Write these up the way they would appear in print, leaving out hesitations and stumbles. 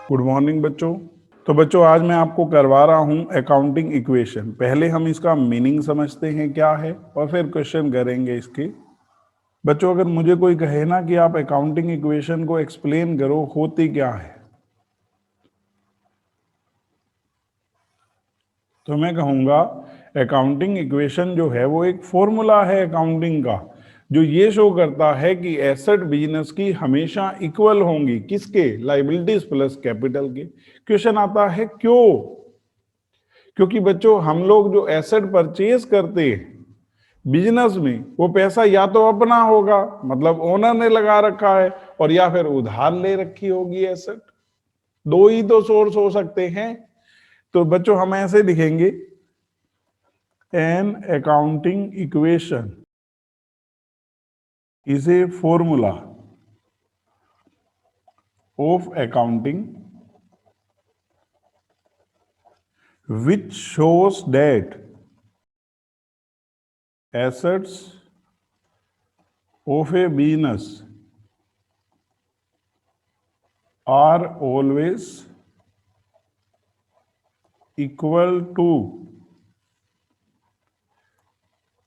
Good morning बच्चों। तो बच्चों आज मैं आपको करवा रहा हूं अकाउंटिंग इक्वेशन। पहले हम इसका मीनिंग समझते हैं क्या है और फिर क्वेश्चन करेंगे इसके। बच्चों अगर मुझे कोई कहे ना कि आप अकाउंटिंग इक्वेशन को एक्सप्लेन करो, होती क्या है, तो मैं कहूंगा अकाउंटिंग इक्वेशन जो है वो एक फॉर्मूला है अकाउंटिंग का, जो ये शो करता है कि एसेट बिजनेस की हमेशा इक्वल होंगी, किसके, लाइबिलिटीज प्लस कैपिटल के। क्वेश्चन आता है क्यों? क्योंकि बच्चों हम लोग जो एसेट परचेज करते हैं बिजनेस में, वो पैसा या तो अपना होगा, मतलब ओनर ने लगा रखा है, और या फिर उधार ले रखी होगी एसेट। दो ही तो सोर्स हो सकते हैं। तो बच्चों हम ऐसे लिखेंगे, an accounting equation is a formula of accounting which shows that assets of a business are always equal to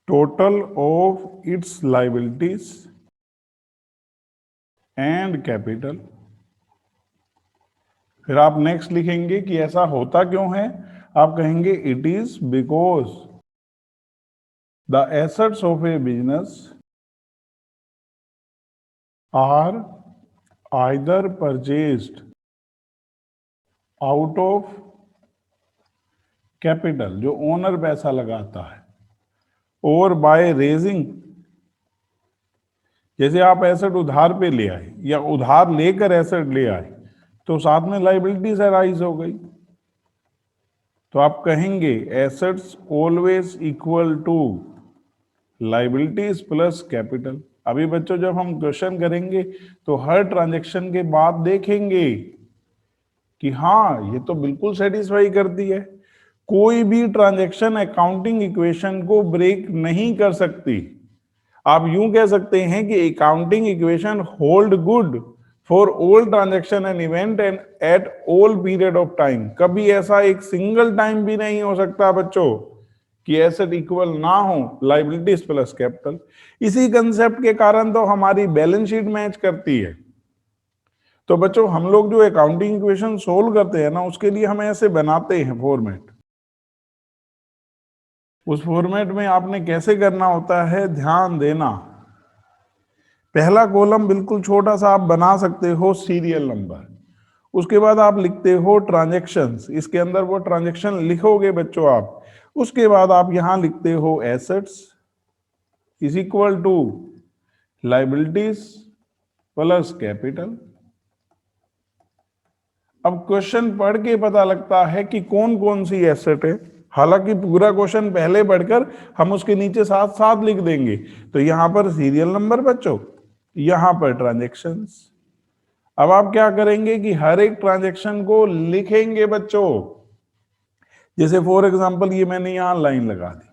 total of its liabilities and capital। फिर आप नेक्स्ट लिखेंगे कि ऐसा होता क्यों है। आप कहेंगे it is because the assets of a business are either purchased out of capital, जो ओनर पैसा लगाता है, और बाय रेजिंग, जैसे आप एसेट उधार पे ले आए या उधार लेकर एसेट ले आए तो साथ में लाइबिलिटीज अराइज हो गई। तो आप कहेंगे assets always equal to liabilities plus capital. अभी बच्चों जब हम क्वेश्चन करेंगे तो हर ट्रांजैक्शन के बाद देखेंगे कि हाँ ये तो बिल्कुल सेटिस्फाई करती है। कोई भी ट्रांजैक्शन अकाउंटिंग इक्वेशन को ब्रेक नहीं कर सकती। आप यूं कह सकते हैं कि accounting equation hold good for all transaction and event and at all period of time. कभी ऐसा एक सिंगल टाइम भी नहीं हो सकता बच्चों कि एसेट इक्वल ना हो लाइबिलिटीज प्लस कैपिटल। इसी कंसेप्ट के कारण तो हमारी बैलेंस शीट मैच करती है। तो बच्चों हम लोग जो अकाउंटिंग इक्वेशन सोल्व करते हैं ना, उसके लिए हम ऐसे बनाते हैं फॉर्मेट। उस फॉर्मेट में आपने कैसे करना होता है, ध्यान देना। पहला कॉलम बिल्कुल छोटा सा आप बना सकते हो, सीरियल नंबर। उसके बाद आप लिखते हो ट्रांजैक्शंस, इसके अंदर वो ट्रांजैक्शन लिखोगे बच्चों आप। उसके बाद आप यहां लिखते हो assets is equal to liabilities plus capital. अब क्वेश्चन पढ़ के पता लगता है कि कौन कौन सी एसेट है। हालांकि पूरा क्वेश्चन पहले पढ़कर हम उसके नीचे साथ साथ लिख देंगे। तो यहां पर सीरियल नंबर बच्चों, यहां पर ट्रांजैक्शंस। अब आप क्या करेंगे कि हर एक ट्रांजैक्शन को लिखेंगे बच्चों। जैसे फॉर एग्जांपल ये मैंने यहां लाइन लगा दी,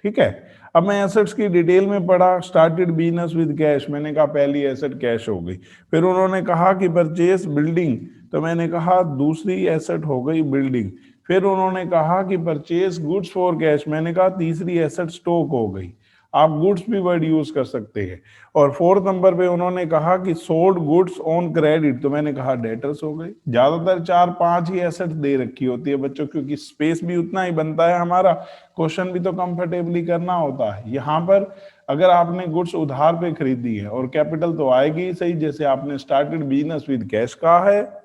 ठीक है। अब मैं एसेट्स की डिटेल में पढ़ा, स्टार्टेड बिजनेस विद कैश, मैंने कहा पहली एसेट कैश हो गई। फिर उन्होंने कहा कि परचेस बिल्डिंग, तो मैंने कहा दूसरी एसेट हो गई बिल्डिंग। फिर उन्होंने कहा कि परचेस गुड्स फॉर कैश, मैंने कहा तीसरी एसेट स्टॉक हो गई। आप गुड्स भी वर्ड यूज कर सकते हैं। और फोर्थ नंबर पे उन्होंने कहा कि सोल्ड गुड्स ऑन क्रेडिट, तो मैंने कहा डेटर्स हो गई। ज्यादातर 4-5 ही एसेट दे रखी होती है बच्चों, क्योंकि स्पेस भी उतना ही बनता है हमारा, क्वेश्चन भी तो कंफर्टेबली करना होता है। यहाँ पर अगर आपने गुड्स उधार पे खरीदी है और कैपिटल तो आएगी ही सही, जैसे आपने स्टार्टेड बिजनेस विद कैश कहा है।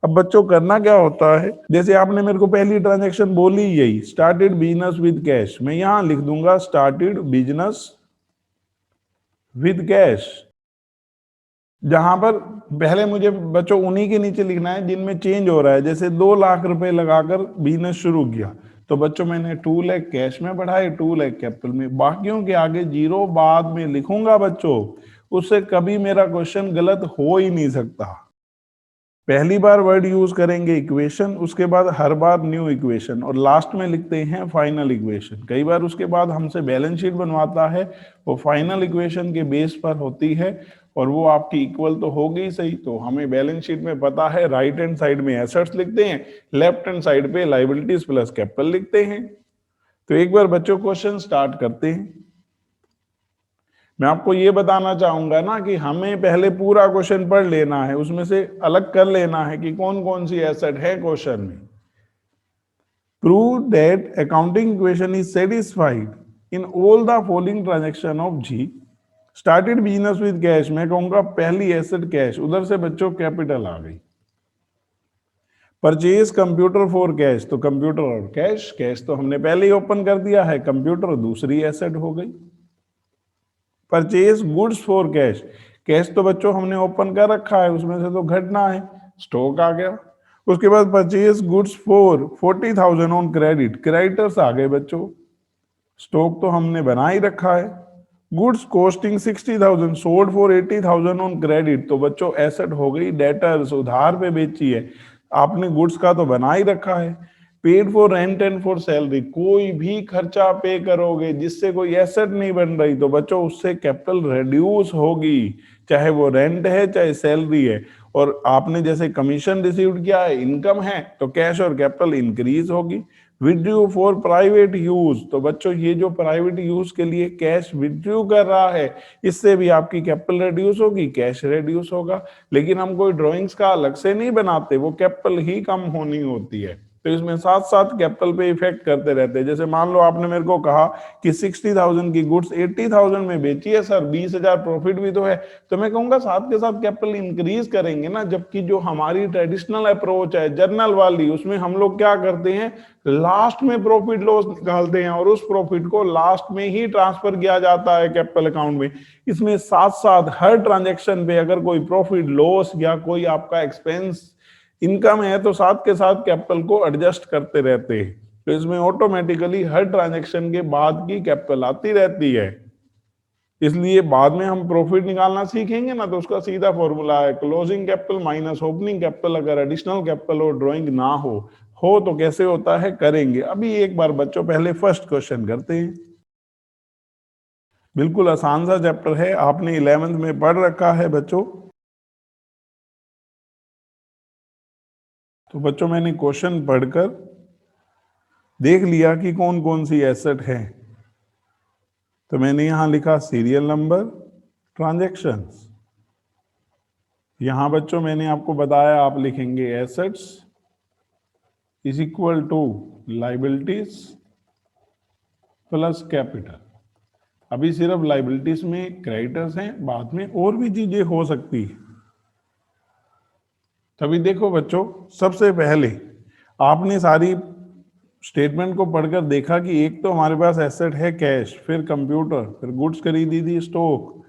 अब बच्चों करना क्या होता है, जैसे आपने मेरे को पहली ट्रांजैक्शन बोली यही, स्टार्टेड बिजनेस विद कैश, मैं यहां लिख दूंगा स्टार्टेड बिजनेस विद कैश। जहां पर पहले मुझे बच्चों उन्हीं के नीचे लिखना है जिनमें चेंज हो रहा है। जैसे 2 लाख रुपए लगाकर बिजनेस शुरू किया, तो बच्चों मैंने 2 लाख कैश में बढ़ाए, 2 लाख कैपिटल में। बाकियों के आगे जीरो बाद में लिखूंगा बच्चों, उससे कभी मेरा क्वेश्चन गलत हो ही नहीं सकता। पहली बार वर्ड यूज करेंगे इक्वेशन, उसके बाद हर बार न्यू इक्वेशन, और लास्ट में लिखते हैं फाइनल इक्वेशन। कई बार उसके बाद हमसे बैलेंस शीट बनवाता है, वो फाइनल इक्वेशन के बेस पर होती है, और वो आपकी इक्वल तो होगी ही सही। तो हमें बैलेंस शीट में पता है राइट हैंड साइड में एसेट्स लिखते हैं, लेफ्ट हैंड साइड पे लाइबिलिटीज प्लस कैपिटल लिखते हैं। तो एक बार बच्चों क्वेश्चन स्टार्ट करते हैं। मैं आपको ये बताना चाहूंगा ना कि हमें पहले पूरा क्वेश्चन पढ़ लेना है, उसमें से अलग कर लेना है कि कौन कौन सी एसेट है क्वेश्चन में। Prove that accounting equation is satisfied in all the following transaction of G. Started business with cash, मैं कहूंगा पहली एसेट कैश, उधर से बच्चों कैपिटल आ गई। परचेज कंप्यूटर फॉर कैश, तो कंप्यूटर और कैश, कैश तो हमने पहले ही ओपन कर दिया है, कंप्यूटर दूसरी एसेट हो गई। Purchase goods for cash, cash तो बच्चों हमने ओपन कर रखा है, उसमें से तो घटना है, स्टॉक आ गया। उसके बाद purchase goods for 40,000 on credit, creditors आ गए बच्चों, स्टॉक तो हमने बना ही रखा है। Goods costing 60,000 sold for 80,000 on credit, तो बच्चों एसेट हो गई डेटर्स, उधार पे बेची है, आपने गुड्स का तो बना ही रखा है। Paid for rent and for salary, कोई भी खर्चा पे करोगे जिससे कोई एसेट नहीं बन रही, तो बच्चों उससे कैपिटल रिड्यूस होगी, चाहे वो रेंट है चाहे सैलरी है। और आपने जैसे कमीशन रिसीव किया है, इनकम है, तो कैश और कैपिटल इंक्रीज होगी। विड्रू फॉर प्राइवेट यूज, तो बच्चों ये जो प्राइवेट यूज के लिए कैश विड्रू कर रहा है, इससे भी आपकी कैपिटल रिड्यूस होगी, कैश रिड्यूस होगा। लेकिन हम कोई ड्राइंग्स का अलग से नहीं बनाते, वो कैपिटल ही कम होनी होती है, तो इसमें साथ साथ कैपिटल पे इफेक्ट करते रहते हैं। जैसे मान लो आपने मेरे को कहा कि 60,000 की गुड्स 80,000 में बेची है सर, 20,000 प्रॉफिट भी तो है, तो मैं कहूंगा साथ के साथ कैपिटल इंक्रीज करेंगे ना। जबकि जो हमारी ट्रेडिशनल अप्रोच है जर्नल वाली, उसमें हम लोग क्या करते हैं, लास्ट में प्रॉफिट लॉस निकालते हैं और उस प्रॉफिट को लास्ट में ही ट्रांसफर किया जाता है कैपिटल अकाउंट में। इसमें साथ साथ हर ट्रांजेक्शन पे अगर कोई प्रॉफिट लॉस या कोई आपका एक्सपेंस इनकम है, तो साथ के साथ कैपिटल को एडजस्ट करते रहते हैं। तो इसमें ऑटोमेटिकली हर ट्रांजैक्शन के बाद की कैपिटल आती रहती है। इसलिए बाद में हम प्रॉफिट निकालना सीखेंगे ना, तो उसका सीधा फॉर्मूला है closing capital minus opening capital. अगर एडिशनल कैपिटल और ड्राइंग ना हो तो कैसे होता है, करेंगे। अभी एक बार बच्चों पहले फर्स्ट क्वेश्चन करते हैं। बिल्कुल आसान सा चैप्टर है, आपने 11th में पढ़ रखा है बच्चों। तो बच्चों मैंने क्वेश्चन पढ़कर देख लिया कि कौन कौन सी एसेट है। तो मैंने यहां लिखा सीरियल नंबर, ट्रांजैक्शंस। यहां बच्चों मैंने आपको बताया आप लिखेंगे assets is equal to liabilities plus capital. अभी सिर्फ लाइबिलिटीज में क्रेडिटर्स हैं, बाद में और भी चीजें हो सकती है। तभी देखो बच्चों, सबसे पहले आपने सारी स्टेटमेंट को पढ़कर देखा कि एक तो हमारे पास एसेट है कैश, फिर कंप्यूटर, फिर गुड्स खरीदी थी स्टॉक,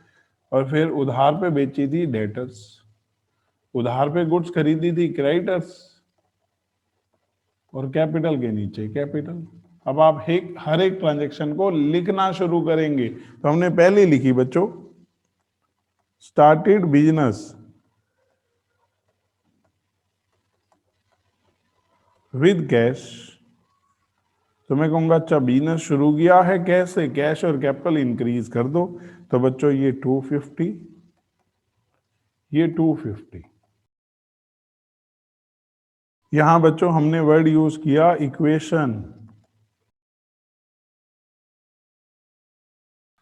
और फिर उधार पे बेची थी डेटर्स। उधार पे गुड्स खरीदी थी क्रेडिटर्स, और कैपिटल के नीचे कैपिटल। अब आप हर एक ट्रांजैक्शन को लिखना शुरू करेंगे। तो हमने पहले लिखी बच्चों स्टार्टेड बिजनेस विद कैश, तो मैं कहूंगा अच्छा बिजनेस शुरू किया है कैश से, कैश और कैपिटल इंक्रीज कर दो। तो बच्चों ये 250, ये 250। यहां बच्चों हमने वर्ड यूज किया इक्वेशन।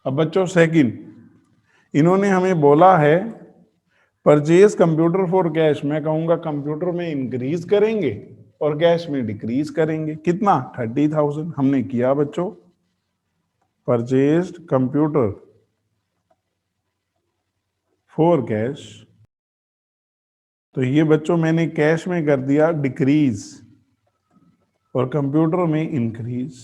अब बच्चों सेकंड, इन्होंने हमें बोला है परचेज कंप्यूटर फॉर कैश, मैं कहूंगा कंप्यूटर में इंक्रीज करेंगे और कैश में डिक्रीज करेंगे। कितना, 30,000 हमने किया बच्चों। परचेज्ड कंप्यूटर फॉर कैश, तो ये बच्चों मैंने कैश में कर दिया डिक्रीज और कंप्यूटर में इंक्रीज।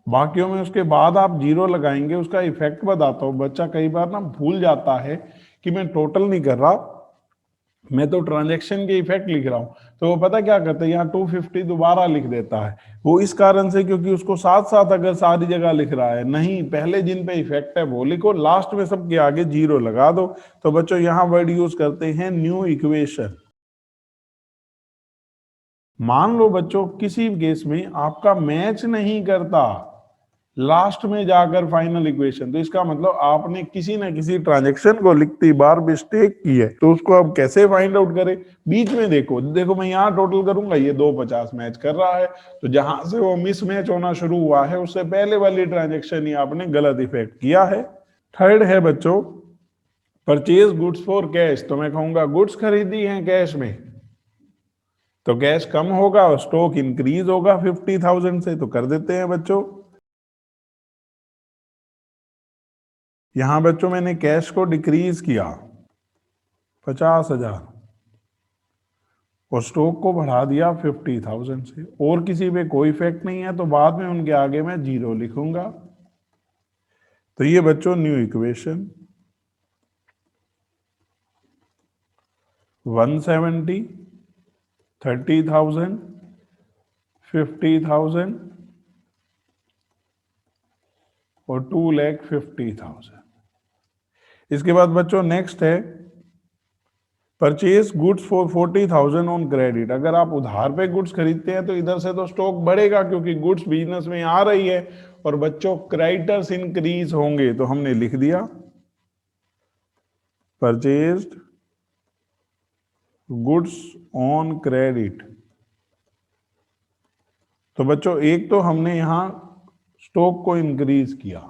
बाकियों में उसके बाद आप जीरो लगाएंगे, उसका इफेक्ट बताता हूं। बच्चा कई बार ना भूल जाता है कि मैं टोटल नहीं कर रहा, मैं तो ट्रांजैक्शन के इफेक्ट लिख रहा हूं। तो वो पता क्या करता है, यहाँ 250 दोबारा लिख देता है। वो इस कारण से क्योंकि उसको साथ साथ अगर सारी जगह लिख रहा है, नहीं पहले जिन पे इफेक्ट है वो लिखो, लास्ट में सबके आगे जीरो लगा दो। तो बच्चों यहाँ वर्ड यूज करते हैं न्यू इक्वेशन। मान लो बच्चों किसी केस में आपका मैच नहीं करता लास्ट में जाकर फाइनल इक्वेशन, तो इसका मतलब आपने किसी ना किसी ट्रांजैक्शन को लिखती बार मिस्टेक की है, तो उसको अब कैसे फाइंड आउट करें। बीच में देखो देखो मैं यहाँ टोटल करूंगा, ये 250 मैच कर रहा है, तो जहां से वो मिस मैच होना शुरू हुआ है उससे पहले वाली ट्रांजेक्शन ही आपने गलत इफेक्ट किया है। थर्ड है बच्चों परचेज गुड्स फॉर कैश, तो मैं कहूंगा गुड्स खरीदी है कैश में, तो कैश कम होगा और स्टॉक इंक्रीज होगा 50,000 से, तो कर देते हैं बच्चों। यहां बच्चों मैंने कैश को डिक्रीज किया 50,000 और स्टॉक को बढ़ा दिया 50,000 से, और किसी पे कोई इफेक्ट नहीं है, तो बाद में उनके आगे मैं 0 लिखूंगा। तो ये बच्चों न्यू इक्वेशन 170, 30,000, 50,000 और 2,50,000। इसके बाद बच्चों नेक्स्ट है purchase goods for 40,000 on credit. अगर आप उधार पे गुड्स खरीदते हैं तो इधर से तो स्टॉक बढ़ेगा क्योंकि गुड्स बिजनेस में आ रही है, और बच्चों क्रेडिटर्स इंक्रीज होंगे, तो हमने लिख दिया परचेज्ड गुड्स ऑन क्रेडिट। तो बच्चों एक तो हमने यहां स्टॉक को इंक्रीज किया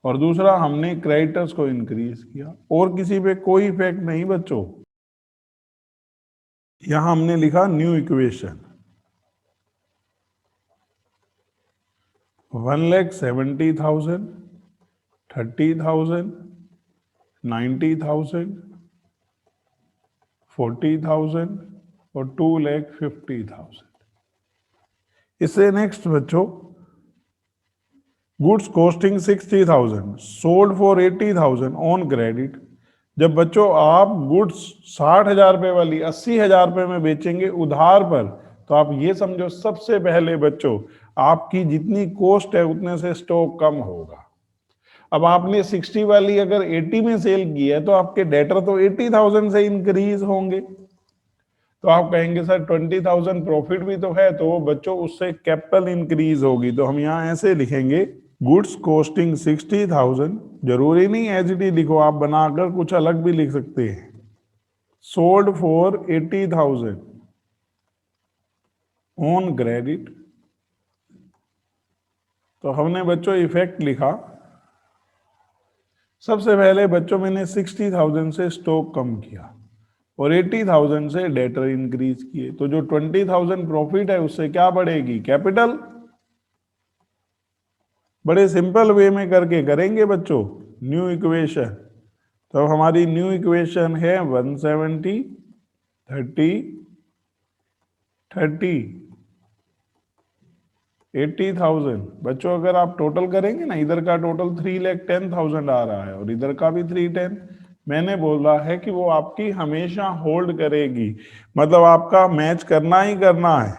और दूसरा हमने क्रेडिटर्स को इंक्रीज किया, और किसी पे कोई इफेक्ट नहीं बच्चों। यहां हमने लिखा न्यू इक्वेशन 1,70,000, 30,000, 90,000, 40,000 और 2,50,000। इससे नेक्स्ट बच्चों goods costing 60,000 sold for 80,000 on credit. जब बच्चों आप गुड्स 60,000 रुपए वाली 80,000 रुपए में बेचेंगे उधार पर, तो आप ये समझो सबसे पहले बच्चों आपकी जितनी कॉस्ट है उतने से स्टॉक कम होगा। अब आपने 60 वाली अगर 80 में सेल की है तो आपके डेटर तो 80,000 से इंक्रीज होंगे, तो आप कहेंगे सर 20,000 प्रॉफिट भी तो है, तो बच्चों उससे कैपिटल इंक्रीज होगी। तो हम यहाँ ऐसे लिखेंगे गुड्स कॉस्टिंग 60,000, जरूरी नहीं एच डी लिखो, आप बनाकर कुछ अलग भी लिख सकते हैं, सोल्ड फॉर 80,000 ऑन क्रेडिट। तो हमने बच्चों इफेक्ट लिखा, सबसे पहले बच्चों मैंने 60,000 से स्टॉक कम किया और 80,000 से डेटर इंक्रीज किए, तो जो 20,000 प्रॉफिट है उससे क्या बढ़ेगी, कैपिटल। बड़े सिंपल वे में करके करेंगे बच्चों न्यू इक्वेशन। तो हमारी न्यू इक्वेशन है 170, 30, 30, 80,000। बच्चों अगर आप टोटल करेंगे ना, इधर का टोटल 3,10,000 आ रहा है और इधर का भी 310। मैंने बोला है कि वो आपकी हमेशा होल्ड करेगी, मतलब आपका मैच करना ही करना है।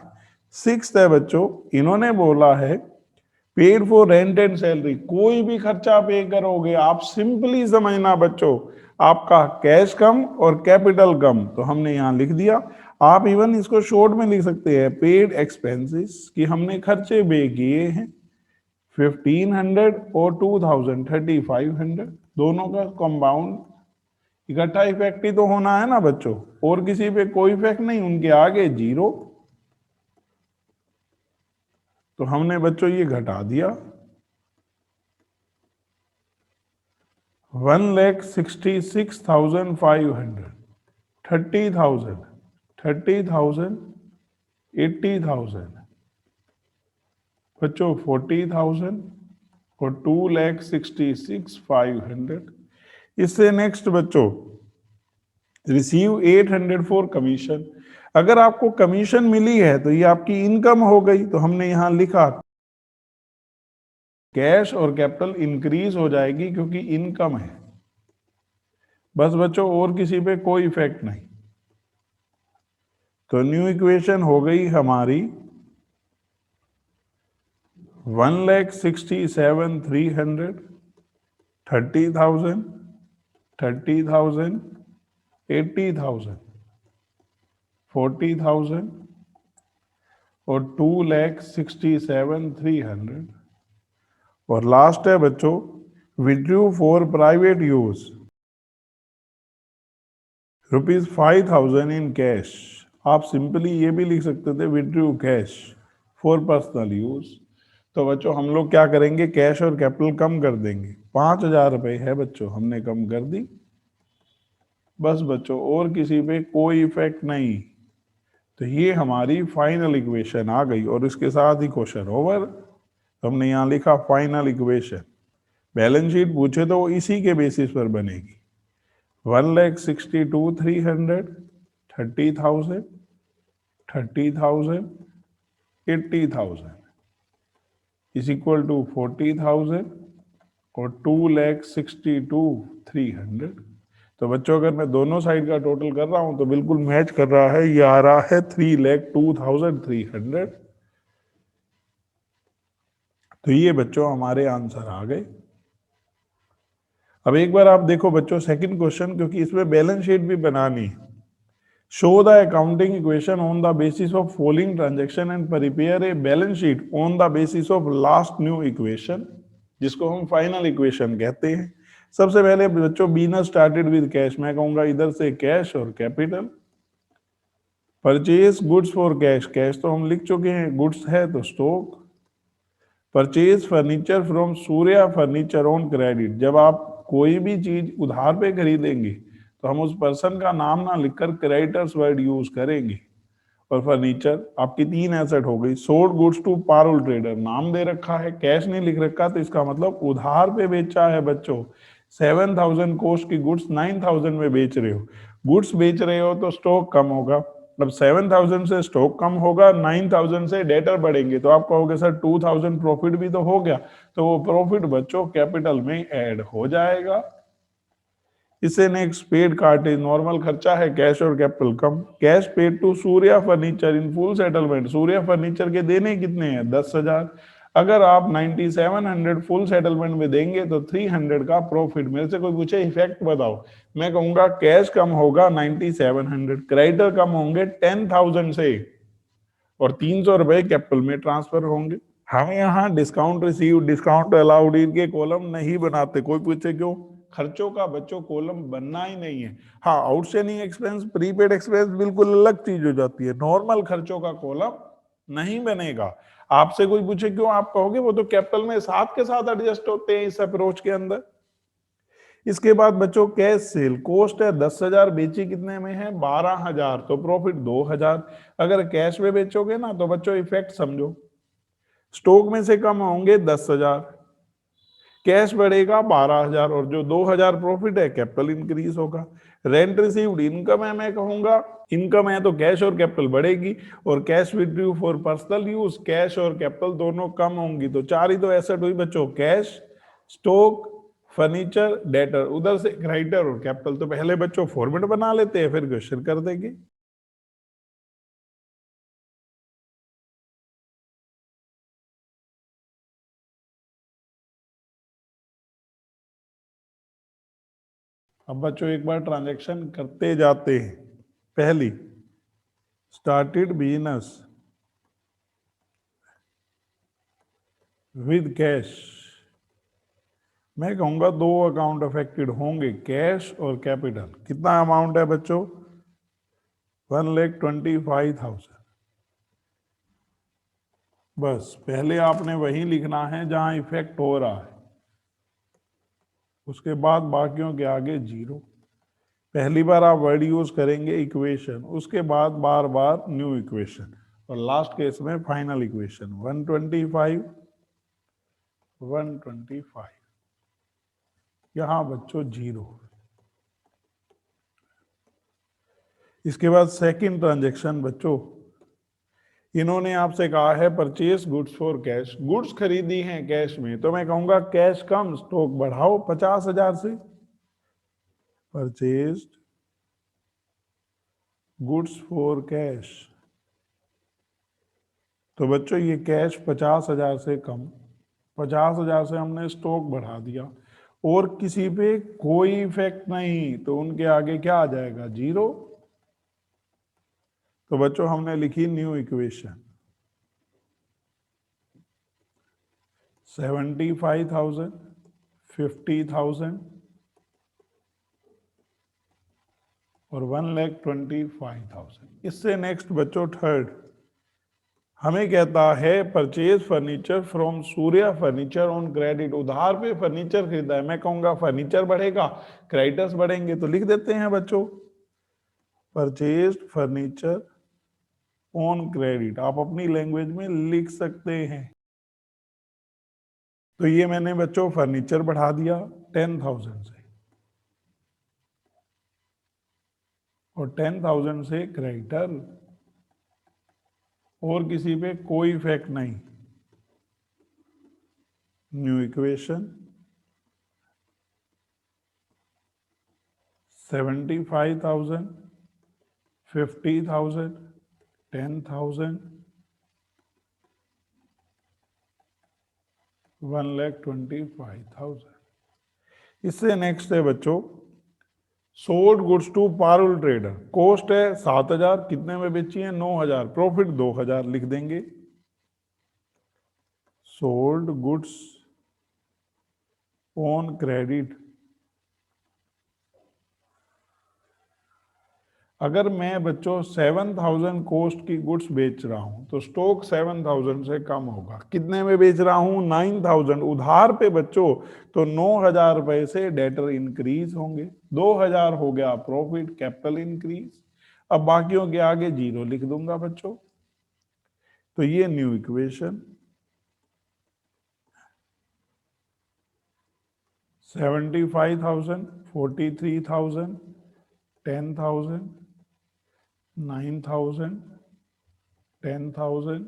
सिक्स्थ है बच्चों, इन्होंने बोला है paid for rent and salary. कोई भी खर्चा पे करोगे आप सिंपली समझना बच्चों आपका कैश कम और कैपिटल कम, तो हमने यहां लिख दिया। आप इवन इसको शॉर्ट में लिख सकते हैं पेड एक्सपेंसेस, कि हमने खर्चे पे किए हैं 1,500 और 2,000 3,500, दोनों का कंपाउंड इकट्ठा इफेक्ट ही तो होना है ना बच्चों, और किसी पे कोई इफेक्ट नहीं, उनके आगे 0। तो हमने बच्चों ये घटा दिया 1,66,500, 30,000, 30,000, 80,000 बच्चों 40,000 और 2,66,500। इससे नेक्स्ट बच्चों रिसीव 800 फॉर कमीशन। अगर आपको कमीशन मिली है तो ये आपकी इनकम हो गई, तो हमने यहां लिखा कैश और कैपिटल इंक्रीज हो जाएगी क्योंकि इनकम है। बस बच्चों और किसी पे कोई इफेक्ट नहीं। तो न्यू इक्वेशन हो गई हमारी 1,67,300, 30,000, 30,000, 80,000, 40,000 और 2,67,300 और लास्ट है बच्चों withdrew for private use ₹5,000 in cash. आप सिंपली ये भी लिख सकते थे withdrew cash for personal use. तो बच्चों हम लोग क्या करेंगे, कैश और कैपिटल कम कर देंगे। 5,000 रुपए है बच्चों, हमने कम कर दी बस बच्चों, और किसी पे कोई इफेक्ट नहीं। तो ये हमारी फाइनल इक्वेशन आ गई और इसके साथ ही क्वेश्चन ओवर। तो हमने यहाँ लिखा फाइनल इक्वेशन। बैलेंस शीट पूछे तो वो इसी के बेसिस पर बनेगी। 1,62,300, 30,000, 30,000, 80,000 इज इक्वल टू 40,000 और 2,62,300। तो बच्चों अगर मैं दोनों साइड का टोटल कर रहा हूं तो बिल्कुल मैच कर रहा है, ये आ रहा है 3,02,300। तो ये बच्चों हमारे आंसर आ गए। अब एक बार आप देखो बच्चों सेकंड क्वेश्चन, क्योंकि इसमें बैलेंस शीट भी बनानी है। Show the accounting equation on the basis of following transaction and prepare a balance sheet on the basis of last new equation, जिसको हम फाइनल इक्वेशन कहते हैं। सबसे पहले बच्चों बिजनेस स्टार्टेड विद कैश, मैं कहूंगा इधर से कैश और capital. Purchase goods for cash, cash तो हम लिख चुके हैं, गुड्स है तो stock. Purchase furniture from Surya furniture on credit, जब आप कोई भी चीज उधार पे खरीदेंगे तो हम उस पर्सन का नाम ना लिखकर क्रेडिटर्स वर्ड यूज करेंगे। और फर्नीचर आपकी 3 एसेट हो गई। Sold goods to Parul trader, नाम दे रखा है, कैश नहीं लिख रखा, तो इसका मतलब उधार पे बेचा है बच्चों। 7,000 कॉस्ट की गुड्स 9,000 में बेच रहे हो। गुड्स बेच रहे हो तो स्टॉक कम होगा। अब 7,000 से स्टॉक कम होगा, 9,000 से डेटर बढ़ेंगे, तो आप कहोगे सर 2,000 प्रॉफिट भी तो हो गया। तो वो प्रॉफिट बच्चों कैपिटल में ऐड हो जाएगा। इससे नेक्स्ट पेड कार्टेज, नॉर्मल खर्चा है, कैश और कैपिटल कम। Cash paid to Surya furniture in full settlement, Surya furniture के देने कितने हैं 10,000। अगर आप 9,700 फुल सेटलमेंट में देंगे तो 300 का प्रॉफिट। मेरे से कोई पूछे इफेक्ट बताओ, मैं कहूंगा कैश कम होगा 9,700, क्रेडिटर कम होंगे 10,000 से और 300 रुपए कैपिटल में ट्रांसफर होंगे। हम यहाँ डिस्काउंट रिसीव, डिस्काउंट अलाउड इनके कॉलम नहीं बनाते। कोई पूछे क्यों, खर्चों का बच्चों कॉलम बनना ही नहीं है। हाँ आउटस्टैंडिंग एक्सपेंस, प्रीपेड एक्सपेंस बिल्कुल अलग चीज हो जाती है, नॉर्मल खर्चों का कॉलम नहीं बनेगा। आपसे कोई पूछे क्यों, आप कहोगे वो तो कैपिटल में साथ के साथ एडजस्ट होते हैं इस अप्रोच के अंदर। इसके बाद बच्चों कैश सेल, कॉस्ट है 10,000, बेची कितने में है 12,000, तो प्रॉफिट 2,000। अगर कैश में बेचोगे ना तो बच्चों इफेक्ट समझो, स्टॉक में से कम होंगे 10,000, कैश बढ़ेगा 12,000 और जो 2,000 प्रॉफिट है कैपिटल इंक्रीज होगा। रेंट रिसीव्ड इनकम है, मैं कहूंगा इनकम है तो कैश और कैपिटल बढ़ेगी। और cash withdrew for personal use, cash और कैपिटल दोनों कम होंगी। तो 4 ही तो एसेट हुई बच्चों, कैश, स्टॉक, फर्नीचर, डेटर। उधर से क्रेडिटर और कैपिटल। तो पहले बच्चों फॉर्मेट बना लेते हैं फिर क्वेश्चन कर देंगे। अब बच्चों एक बार ट्रांजैक्शन करते जाते हैं। पहली स्टार्टेड बिजनेस विद कैश, मैं कहूंगा 2 अकाउंट अफेक्टेड होंगे, कैश और कैपिटल। कितना अमाउंट है बच्चों 1,25,000। बस पहले आपने वही लिखना है जहां इफेक्ट हो रहा है, उसके बाद बाकियों के आगे जीरो। पहली बार आप वर्ड यूज करेंगे इक्वेशन, उसके बाद बार बार न्यू इक्वेशन और लास्ट केस में फाइनल इक्वेशन। 125 125 यहां बच्चों जीरो। इसके बाद सेकंड ट्रांजैक्शन बच्चों, इन्होंने आपसे कहा है purchase goods for cash, goods खरीदी हैं कैश में, तो मैं कहूंगा कैश कम स्टॉक बढ़ाओ 50,000 से। परचेज गुड्स फॉर कैश, तो बच्चों ये कैश 50,000 से कम, 50,000 से हमने स्टॉक बढ़ा दिया और किसी पे कोई इफेक्ट नहीं, तो उनके आगे क्या आ जाएगा जीरो। तो बच्चों हमने लिखी न्यू इक्वेशन 75,000, 50,000 और 1,25,000। इससे नेक्स्ट बच्चों थर्ड हमें कहता है purchase furniture from Surya furniture on credit. उधार पे फर्नीचर खरीदा है, मैं कहूंगा फर्नीचर बढ़ेगा, क्रेडिटर्स बढ़ेंगे, तो लिख देते हैं बच्चों परचेज फर्नीचर ऑन क्रेडिट। आप अपनी लैंग्वेज में लिख सकते हैं। तो ये मैंने बच्चों फर्नीचर बढ़ा दिया 10,000 से, और 10,000 से क्रेडिटर, और किसी पे कोई इफेक्ट नहीं। New equation 75,000, 50,000, 10,000, 1,25,000। इससे नेक्स्ट है बच्चों sold goods to Parul trader. Cost है 7,000, कितने में बेची है 9,000, प्रॉफिट 2,000 लिख देंगे। Sold goods on credit. अगर मैं बच्चों 7,000 कॉस्ट की गुड्स बेच रहा हूं तो स्टॉक 7,000 से कम होगा। कितने में बेच रहा हूं 9,000, उधार पे बच्चों, तो 9,000 रुपए से डेटर इंक्रीज होंगे, 2,000 हो गया प्रॉफिट, कैपिटल इंक्रीज। अब बाकियों के आगे जीरो लिख दूंगा बच्चों। तो ये न्यू इक्वेशन 75,000, 43,000, 10,000, 9,000, 10,000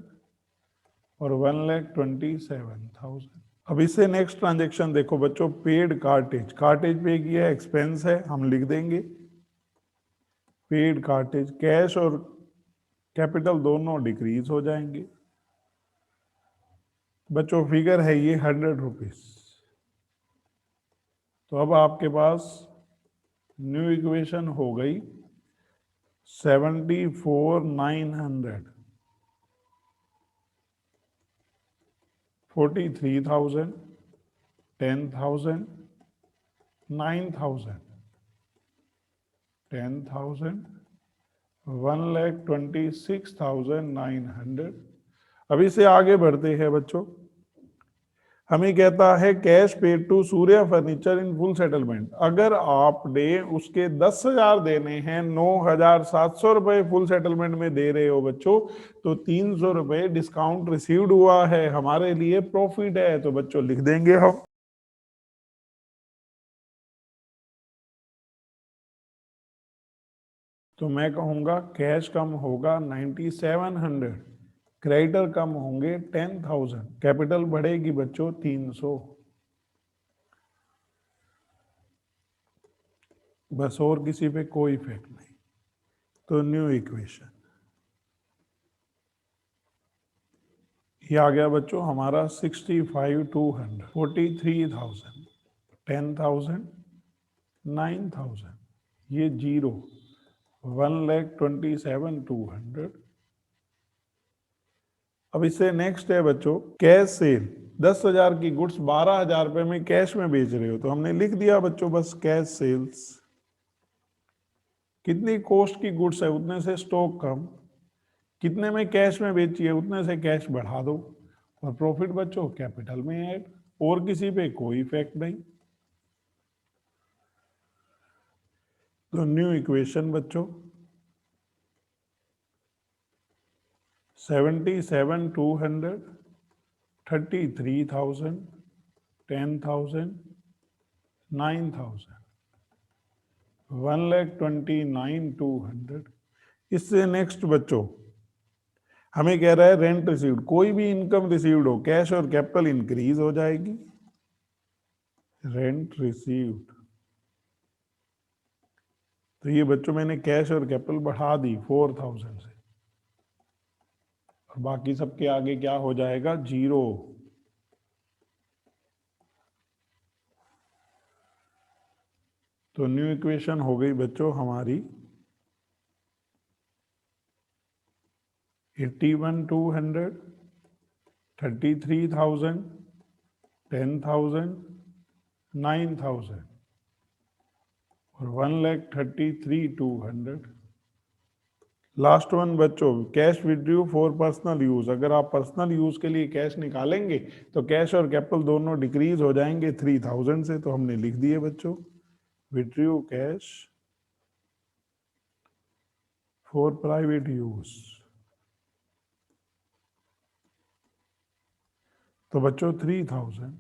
और 1,27,000। अब इससे नेक्स्ट ट्रांजेक्शन देखो बच्चों, पेड कार्टेज। कार्टेज पे किया एक्सपेंस है, हम लिख देंगे पेड कार्टेज। कैश और कैपिटल दोनों डिक्रीज हो जाएंगे बच्चों। फिगर है ये 100 रुपीज। तो अब आपके पास न्यू इक्वेशन हो गई 74,900, 43,000, 10,000, 9,000, 10,000, 1,26,900। अभी से आगे बढ़ते हैं बच्चों। हमें कहता है cash paid to Surya furniture in full settlement. अगर आपने उसके 10,000 देने हैं, 9,700 रुपए फुल सेटलमेंट में दे रहे हो बच्चों, तो 300 रुपए डिस्काउंट रिसीव्ड हुआ है, हमारे लिए प्रॉफिट है, तो बच्चों लिख देंगे हम। तो मैं कहूंगा कैश कम होगा 9,700, क्रेडिटर कम होंगे 10,000, कैपिटल बढ़ेगी बच्चों 300। बस, और किसी पे कोई इफेक्ट नहीं। तो न्यू इक्वेशन ये आ गया बच्चों हमारा 65,200, 43,000, 10,000, 9,000, ये जीरो, 1,27,200। अब इससे नेक्स्ट है बच्चों कैश सेल। 10,000 की गुड्स 12,000 रुपए में कैश में बेच रहे हो, तो हमने लिख दिया बच्चों बस कैश सेल्स। कितनी कॉस्ट की गुड्स है उतने से स्टॉक कम, कितने में कैश में बेची है उतने से कैश बढ़ा दो, और प्रॉफिट बच्चों कैपिटल में ऐड, और किसी पे कोई इफेक्ट नहीं। तो न्यू इक्वेशन बच्चों 77,200, 33,000, 10,000, 9,000, 1,29,200। इससे नेक्स्ट बच्चों हमें कह रहा है रेंट रिसीव्ड। कोई भी इनकम रिसीव्ड हो, कैश और कैपिटल इंक्रीज हो जाएगी। रेंट रिसीव्ड, तो ये बच्चों मैंने कैश और कैपिटल बढ़ा दी 4,000 से, और बाकी सबके आगे क्या हो जाएगा जीरो। तो न्यू इक्वेशन हो गई बच्चों हमारी 81,200, 33,000, 10,000, 9,000 और 1,33,200। लास्ट वन बच्चों, cash withdrew for personal use. अगर आप पर्सनल यूज के लिए कैश निकालेंगे तो कैश और कैपिटल दोनों डिक्रीज हो जाएंगे 3,000 से, तो हमने लिख दिए बच्चों withdrew cash for private use. तो बच्चों 3,000।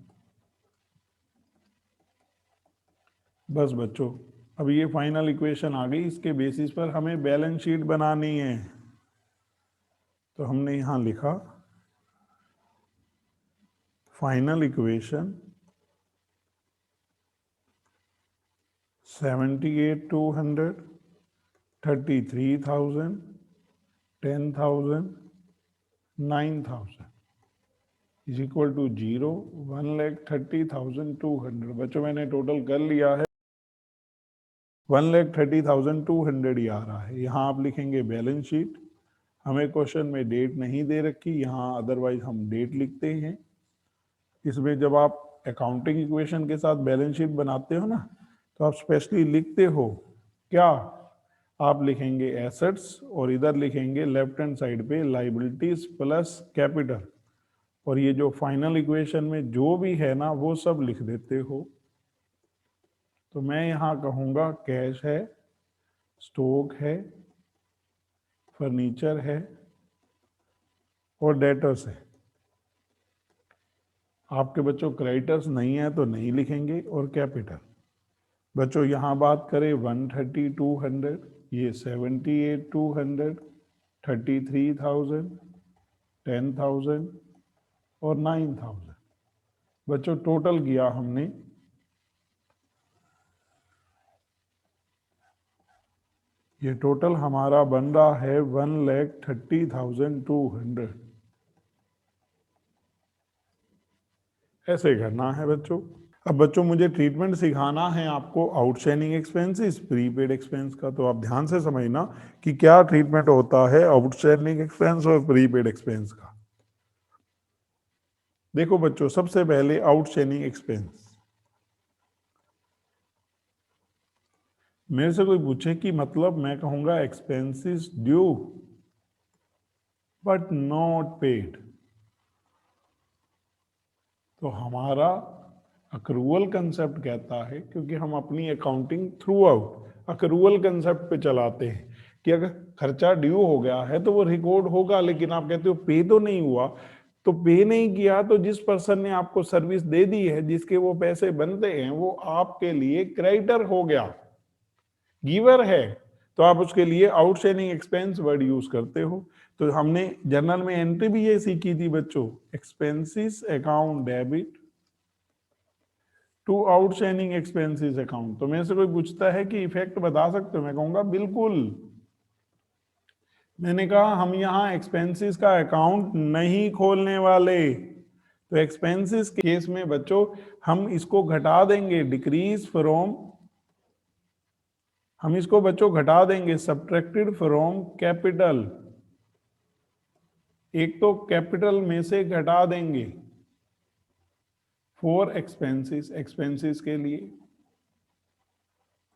बस बच्चों, अब ये फाइनल इक्वेशन आ गई, इसके बेसिस पर हमें बैलेंस शीट बनानी है। तो हमने यहां लिखा final equation 78,200, 33,000, 10,000, 9,000 is equal to 0, 1,30,200। बच्चों मैंने टोटल कर लिया है, 1,30,200 ही आ रहा है। यहाँ आप लिखेंगे बैलेंस शीट। हमें क्वेश्चन में डेट नहीं दे रखी, यहाँ अदरवाइज हम डेट लिखते हैं। इसमें जब आप अकाउंटिंग इक्वेशन के साथ बैलेंस शीट बनाते हो ना, तो आप स्पेशली लिखते हो क्या, आप लिखेंगे एसेट्स और इधर लिखेंगे लेफ्ट हैंड साइड पे लाइबिलिटीज प्लस कैपिटल, और ये जो फाइनल इक्वेशन में जो भी है ना वो सब लिख देते हो। तो मैं यहाँ कहूँगा कैश है, स्टॉक है, फर्नीचर है और डेटर्स है। आपके बच्चों क्रेडिटर्स नहीं है तो नहीं लिखेंगे, और कैपिटल। बच्चों यहाँ बात करें 130,200, ये 78,200, 33,000, 10,000 और 9,000। बच्चों टोटल किया हमने, ये टोटल हमारा बन रहा है 1,30,200। ऐसे करना है बच्चों। अब बच्चों मुझे ट्रीटमेंट सिखाना है आपको आउटस्टैंडिंग एक्सपेंसेस, प्रीपेड एक्सपेंस का। तो आप ध्यान से समझना कि क्या ट्रीटमेंट होता है आउटस्टैंडिंग एक्सपेंस और प्रीपेड एक्सपेंस का। देखो बच्चों, सबसे पहले आउटस्टैंडिंग एक्सपेंस। मेरे से कोई पूछे कि मतलब, मैं कहूंगा expenses due but not paid. तो हमारा अक्रूवल कंसेप्ट कहता है, क्योंकि हम अपनी accounting through out accrual concept पे चलाते हैं कि अगर खर्चा ड्यू हो गया है तो वो रिकॉर्ड होगा, लेकिन आप कहते हो पे तो नहीं हुआ। तो पे नहीं किया तो जिस पर्सन ने आपको सर्विस दे दी है, जिसके वो पैसे बनते हैं, वो आपके लिए क्रेडिटर हो गया, गिवर है, तो आप उसके लिए आउटस्टैंडिंग एक्सपेंस वर्ड यूज करते हो। तो हमने जर्नल में एंट्री भी ये सीखी थी बच्चों, expenses account debit to outstanding expenses account. तो मेरे से कोई पूछता है कि इफेक्ट बता सकते हो, मैं कहूंगा बिल्कुल। मैंने कहा हम यहाँ एक्सपेंसेस का अकाउंट नहीं खोलने वाले। तो एक्सपेंसेस के केस में बच्चों हम इसको घटा देंगे, डिक्रीज फ्रॉम, हम इसको बच्चों घटा देंगे सब्ट्रैक्टेड फ्रॉम कैपिटल। एक तो कैपिटल में से घटा देंगे फॉर एक्सपेंसेस, एक्सपेंसेस के लिए।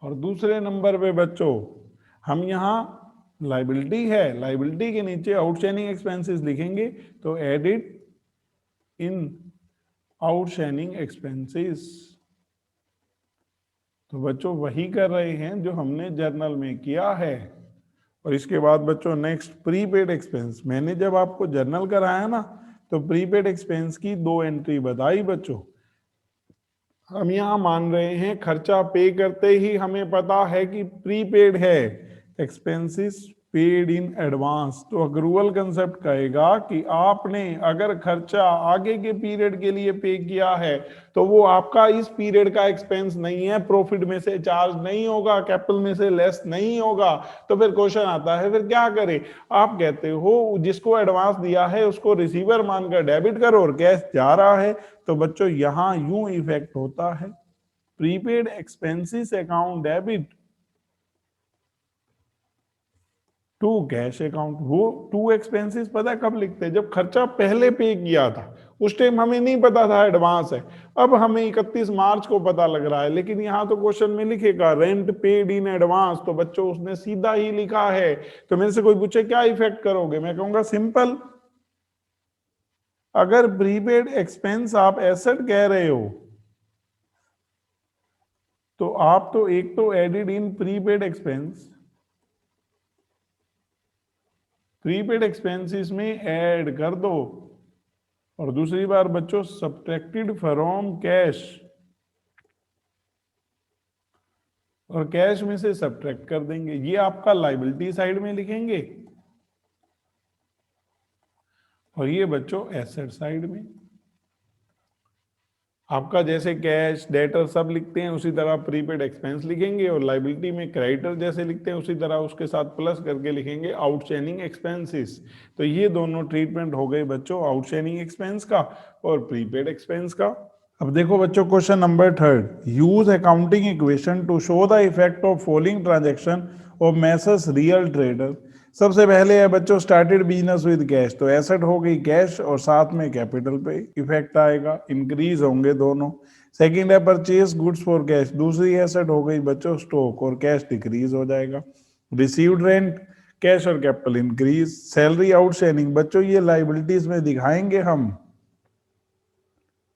और दूसरे नंबर पे बच्चों हम यहाँ लाइबिलिटी है, लाइबिलिटी के नीचे आउटस्टैंडिंग एक्सपेंसेस लिखेंगे, तो एडिट इन आउटस्टैंडिंग एक्सपेंसेस। तो बच्चों वही कर रहे हैं जो हमने जर्नल में किया है। और इसके बाद बच्चों नेक्स्ट प्रीपेड एक्सपेंस। मैंने जब आपको जर्नल कराया ना, तो प्रीपेड एक्सपेंस की 2 एंट्री बताई बच्चों। हम यहाँ मान रहे हैं खर्चा पे करते ही हमें पता है कि प्रीपेड है, एक्सपेंसेस पेड इन एडवांस। तो अक्रूवल कंसेप्ट कहेगा कि आपने अगर खर्चा आगे के पीरियड के लिए पे किया है तो वो आपका इस पीरियड का एक्सपेंस नहीं है, प्रॉफिट में से चार्ज नहीं होगा, कैपिटल में से लेस नहीं होगा। तो फिर क्वेश्चन आता है फिर क्या करें। आप कहते हो जिसको एडवांस दिया है उसको रिसीवर मानकर डेबिट करो और कैश जा रहा है। तो बच्चों यहां यूं इफेक्ट होता है, prepaid expenses account debit to cash account. वो टू एक्सपेंसेस पता है कब लिखते हैं, जब खर्चा पहले पे किया था, उस टाइम हमें नहीं पता था एडवांस है, अब हमें 31 मार्च को पता लग रहा है, लेकिन यहाँ तो क्वेश्चन में लिखेगा रेंट पेड इन एडवांस, तो बच्चों उसने सीधा ही लिखा है। तो मेरे से कोई पूछे क्या इफेक्ट करोगे, मैं कहूंगा सिंपल, अगर प्रीपेड एक्सपेंस आप एसेट कह रहे हो तो आप तो एक तो एडिड इन प्रीपेड एक्सपेंस, प्रीपेड एक्सपेंसेस में ऐड कर दो, और दूसरी बार बच्चों सब्ट्रैक्टेड फ्रॉम कैश, और कैश में से सब्ट्रैक्ट कर देंगे, ये आपका लायबिलिटी साइड में लिखेंगे, और ये बच्चों एसेट साइड में। आपका जैसे कैश डेटर सब लिखते हैं उसी तरह प्रीपेड एक्सपेंस लिखेंगे, और लायबिलिटी में क्रेडिटर जैसे लिखते हैं उसी तरह उसके साथ प्लस करके लिखेंगे आउटस्टैंडिंग एक्सपेंसेस। तो ये दोनों ट्रीटमेंट हो गए बच्चों आउटस्टैंडिंग एक्सपेंस का और प्रीपेड एक्सपेंस का। अब देखो बच्चों question number 3, use accounting equation two show the effect of following transaction of Messrs real trader. सबसे पहले है बच्चों स्टार्टेड बिजनेस विद कैश, तो एसेट हो गई कैश और साथ में कैपिटल पे इफेक्ट आएगा, इंक्रीज होंगे दोनों। सेकंड है परचेज गुड्स फॉर कैश, दूसरी एसेट हो गई बच्चों स्टॉक, और कैश डिक्रीज हो जाएगा। रिसीव्ड रेंट कैश और कैपिटल इंक्रीज। सैलरी आउटस्टैंडिंग बच्चों ये लाइबिलिटीज में दिखाएंगे हम,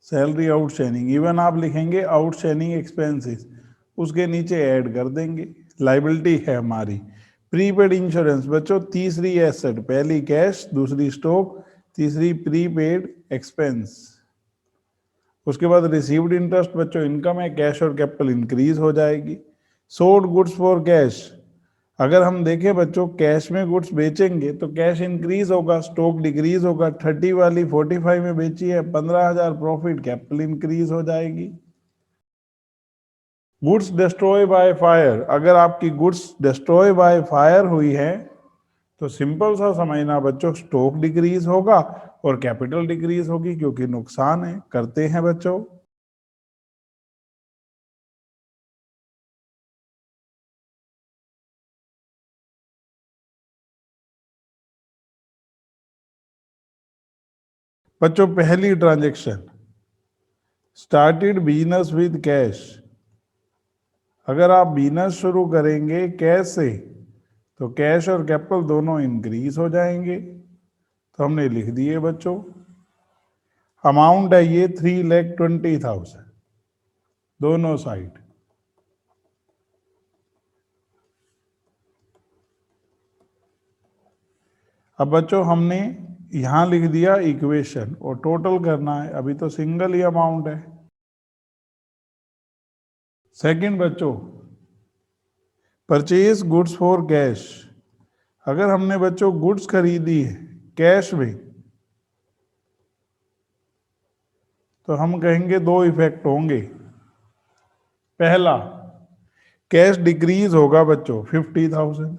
सैलरी आउटस्टैंडिंग, इवन आप लिखेंगे आउटस्टैंडिंग एक्सपेंसेस, उसके नीचे ऐड कर देंगे, लाइबिलिटी है हमारी। प्रीपेड इंश्योरेंस बच्चों तीसरी एसेट, पहली कैश दूसरी स्टॉक तीसरी प्रीपेड एक्सपेंस। उसके बाद रिसीव्ड इंटरेस्ट बच्चों इनकम है, कैश और कैपिटल इंक्रीज हो जाएगी। सोल्ड गुड्स फॉर कैश, अगर हम देखें बच्चों कैश में गुड्स बेचेंगे तो कैश इंक्रीज होगा स्टॉक डिक्रीज होगा। 30 वाली 45 में बेची है 15,000 प्रॉफिट, कैपिटल इंक्रीज हो जाएगी। गुड्स डिस्ट्रॉय बाय फायर, अगर आपकी गुड्स डिस्ट्रॉय बाय फायर हुई है तो सिंपल सा समझना बच्चों स्टॉक डिक्रीज होगा और कैपिटल डिक्रीज होगी, क्योंकि नुकसान है। करते हैं बच्चों। बच्चों पहली transaction started business with cash, अगर आप बिजनेस शुरू करेंगे कैश से तो कैश और कैपिटल दोनों इंक्रीज हो जाएंगे, तो हमने लिख दिए बच्चों। अमाउंट है ये 3,20,000 दोनों साइड। अब बच्चों हमने यहां लिख दिया इक्वेशन और टोटल करना है, अभी तो सिंगल ही अमाउंट है। सेकंड बच्चों परचेज गुड्स फॉर कैश, अगर हमने बच्चों गुड्स खरीदी है कैश में तो हम कहेंगे दो इफेक्ट होंगे। पहला कैश डिक्रीज होगा बच्चों 50,000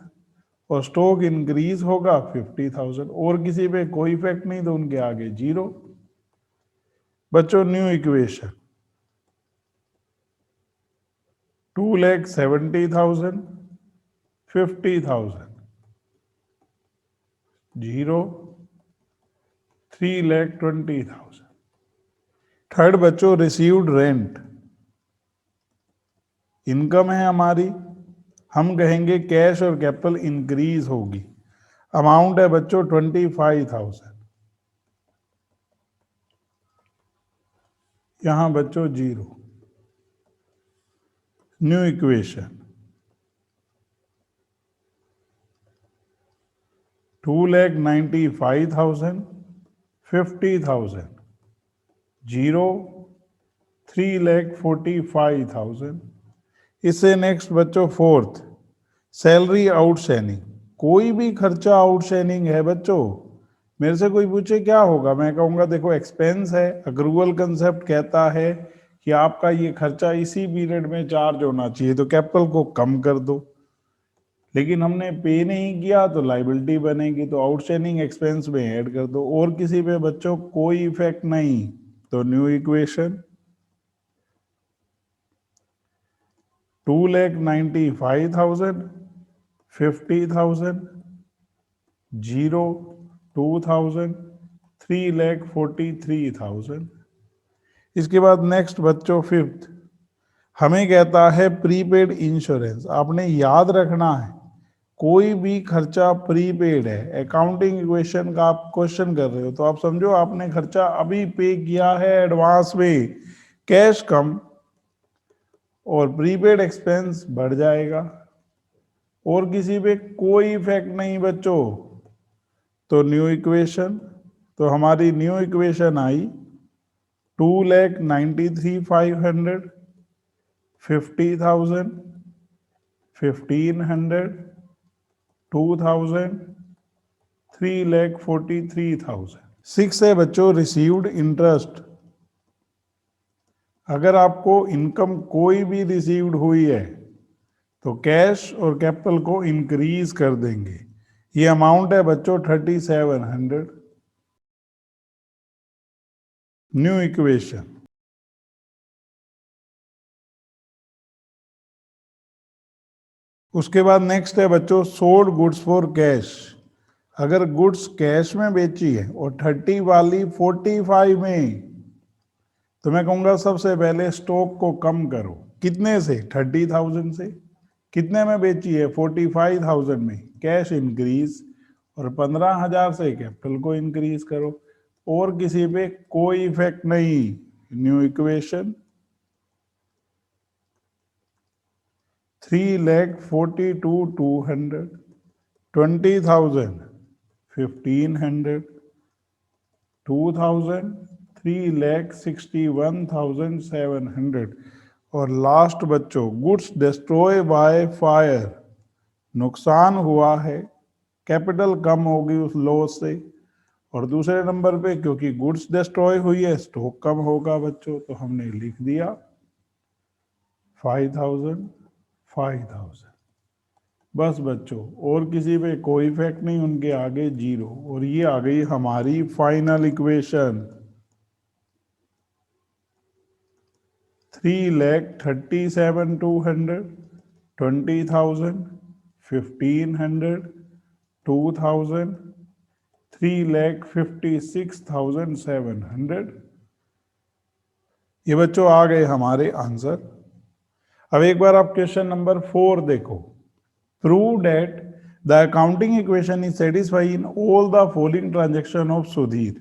और स्टॉक इंक्रीज होगा 50,000, और किसी पे कोई इफेक्ट नहीं तो उनके आगे जीरो। बच्चों न्यू इक्वेशन 2,70,000 50,000 जीरो 3,20,000। थर्ड बच्चों रिसीव्ड रेंट, इनकम है हमारी, हम कहेंगे कैश और कैपिटल इंक्रीज होगी। अमाउंट है बच्चों 25,000, यहां बच्चों जीरो। New equation 2,95,000 50,000 zero 3,45,000। इससे नेक्स्ट बच्चों फोर्थ सैलरी आउटस्टैंडिंग, कोई भी खर्चा आउटस्टैंडिंग है बच्चों, मेरे से कोई पूछे क्या होगा, मैं कहूंगा देखो एक्सपेंस है, अक्रूवल कंसेप्ट कहता है कि आपका ये खर्चा इसी पीरियड में चार्ज होना चाहिए, तो कैपिटल को कम कर दो, लेकिन हमने पे नहीं किया तो लाइबिलिटी बनेगी, तो आउटस्टैंडिंग एक्सपेंस में ऐड कर दो, और किसी पे बच्चों कोई इफेक्ट नहीं, तो न्यू इक्वेशन 2,95,000 50,000 0, 2000, 3,43,000। इसके बाद नेक्स्ट बच्चों फिफ्थ, हमें कहता है प्रीपेड इंश्योरेंस। आपने याद रखना है कोई भी खर्चा प्रीपेड है, अकाउंटिंग इक्वेशन का आप क्वेश्चन कर रहे हो तो आप समझो आपने खर्चा अभी पे किया है एडवांस में, कैश कम और प्रीपेड एक्सपेंस बढ़ जाएगा और किसी पे कोई इफेक्ट नहीं बच्चों। तो न्यू इक्वेशन, तो हमारी न्यू इक्वेशन आई 2,93,500, 50,000, 1,500, 2,000, 3,43,000। 6 है बच्चों रिसीव्ड इंटरेस्ट। अगर आपको इनकम कोई भी रिसीव्ड हुई है तो कैश और कैपिटल को इंक्रीज कर देंगे। ये अमाउंट है बच्चों 3,700। न्यू इक्वेशन, उसके बाद नेक्स्ट है बच्चों सोल्ड गुड्स फॉर कैश। अगर गुड्स कैश में बेची है और 30 वाली 45 में, तो मैं कहूंगा सबसे पहले स्टॉक को कम करो। कितने से? 30,000 से। कितने में बेची है? 45,000 में। कैश इंक्रीज और 15,000 से कैपिटल को इंक्रीज करो और किसी पे कोई इफेक्ट नहीं। न्यू इक्वेशन 3,42,200, 20,000, 1,500, 2,000, 3,61,700 और लास्ट बच्चों गुड्स डिस्ट्रॉय बाय फायर। नुकसान हुआ है, कैपिटल कम होगी उस लॉस से। और दूसरे नंबर पे क्योंकि गुड्स डिस्ट्रॉय हुई है स्टॉक कम होगा बच्चों, तो हमने लिख दिया 5,000, 5,000। बस बच्चों और किसी पे कोई इफेक्ट नहीं, उनके आगे 0। और ये आ गई हमारी फाइनल इक्वेशन 3,37,200, 20,000, 1,500, 2,000, 3,56,700। ये बच्चों आ गए हमारे आंसर। अब एक बार आप क्वेश्चन नंबर 4 देखो। Prove that the accounting equation is satisfy in all the following transaction of Sudhir.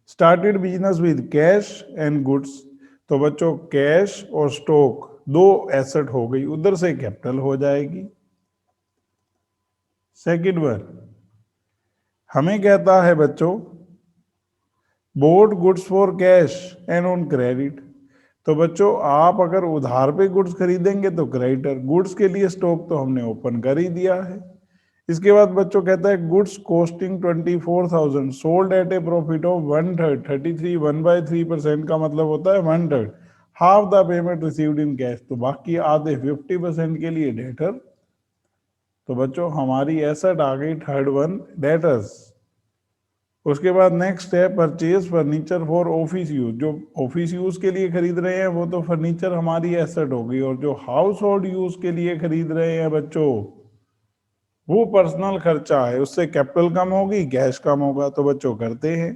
Started business with cash and goods. तो बच्चों कैश और स्टॉक दो एसेट हो गई, उधर से कैपिटल हो जाएगी। सेकंड वन हमें कहता है बच्चों boat goods for cash and on credit. तो बच्चों आप अगर उधार पे गुड्स खरीदेंगे तो क्रेडिटर, गुड्स के लिए स्टॉक तो हमने ओपन कर ही दिया है। इसके बाद बच्चों कहता है goods costing 24,000 sold at A profit of 1/3, 33 1/3% का मतलब होता है 1/3। Half the payment received in cash, तो बाकी आधे 50% के लिए डेटर। तो बच्चों हमारी एसेट आ गई थर्ड वन डेटर्स। उसके बाद नेक्स्ट है purchase furniture for office use. जो ऑफिस यूज के लिए खरीद रहे हैं वो तो फर्नीचर हमारी एसेट होगी, और जो हाउस होल्ड यूज के लिए खरीद रहे हैं बच्चों वो पर्सनल खर्चा है, उससे कैपिटल कम होगी कैश कम होगा। तो बच्चों करते हैं।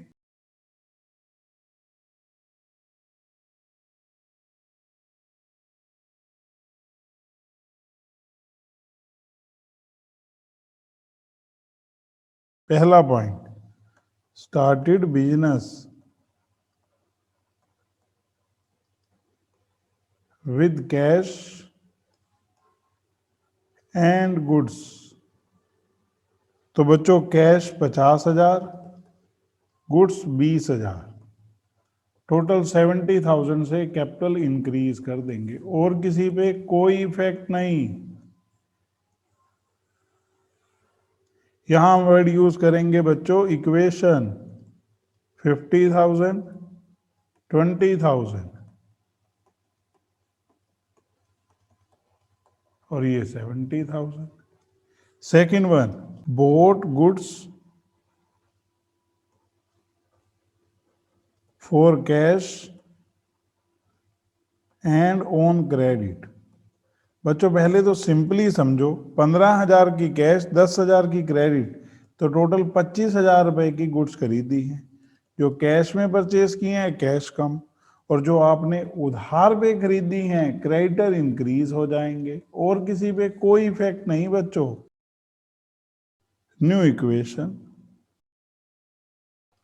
पहला point started business with cash and goods. तो बच्चों कैश 50,000, गुड्स 20,000, टोटल 70,000 से कैपिटल इंक्रीज कर देंगे और किसी पे कोई इफेक्ट नहीं। यहां वर्ड यूज करेंगे बच्चों इक्वेशन 50,000, 20,000 और ये 70,000। Second one boat goods for cash and on credit. बच्चों पहले तो सिंपली समझो 15,000 की कैश 10,000 की क्रेडिट, तो टोटल 25,000 रुपए की गुड्स खरीदी हैं। जो कैश में परचेज किए हैं कैश कम, और जो आपने उधार पे खरीदी हैं क्रेडिटर इंक्रीज हो जाएंगे, और किसी पे कोई इफेक्ट नहीं बच्चों। New equation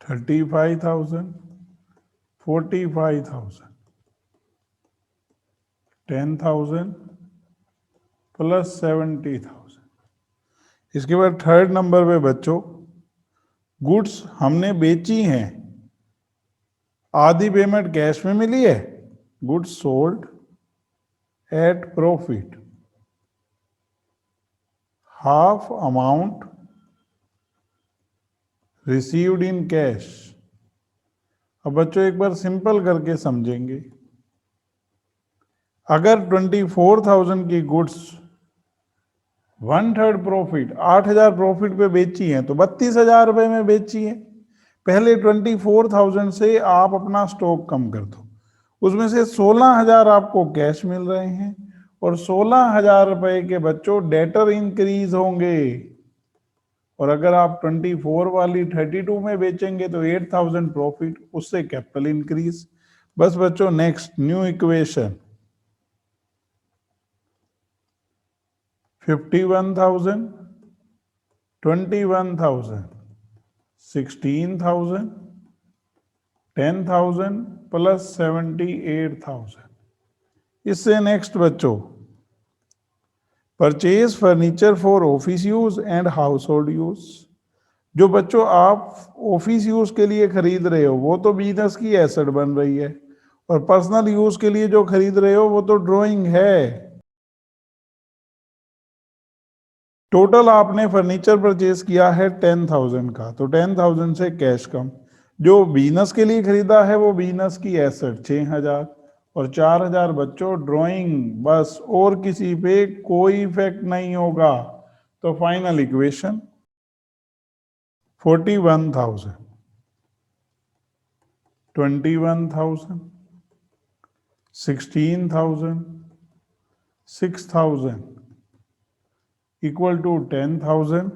35,000, 45,000, 10,000 plus 70,000। इसके बाद थर्ड नंबर पे बच्चों गुड्स हमने बेची हैं, आधी पेमेंट कैश में मिली है, goods sold at profit, half amount received in cash. अब बच्चों एक बार सिंपल करके समझेंगे। अगर 24,000 की गुड्स 1/3 प्रॉफिट 8,000 प्रॉफिट पे बेची हैं तो 32,000 रुपए में बेची है। पहले 24,000 से आप अपना स्टॉक कम कर दो, उसमें से 16,000 आपको कैश मिल रहे हैं और 16,000 रुपए के बच्चों डेटर इंक्रीज होंगे। और अगर आप 24 वाली 32 में बेचेंगे तो 8,000 प्रॉफिट, उससे कैपिटल इंक्रीज। बस बच्चों नेक्स्ट न्यू इक्वेशन 51,000, 21,000, 16,000, 10,000 प्लस 78,000। इससे नेक्स्ट बच्चों purchase furniture for office use and house hold use. जो बच्चों आप ऑफिस यूज के लिए खरीद रहे हो वो तो बिजनेस की एसेट बन रही है, और पर्सनल यूज के लिए जो खरीद रहे हो वो तो ड्राइंग है। टोटल आपने फर्नीचर परचेज किया है 10,000 का, तो 10,000 से कैश कम। जो बिजनेस के लिए खरीदा है वो बिजनेस की एसेट 6,000, और 4,000 बच्चों ड्राइंग, बस, और किसी पे कोई इफेक्ट नहीं होगा। तो final equation 41,000, 21,000, 16,000, 6,000 equal to 10,000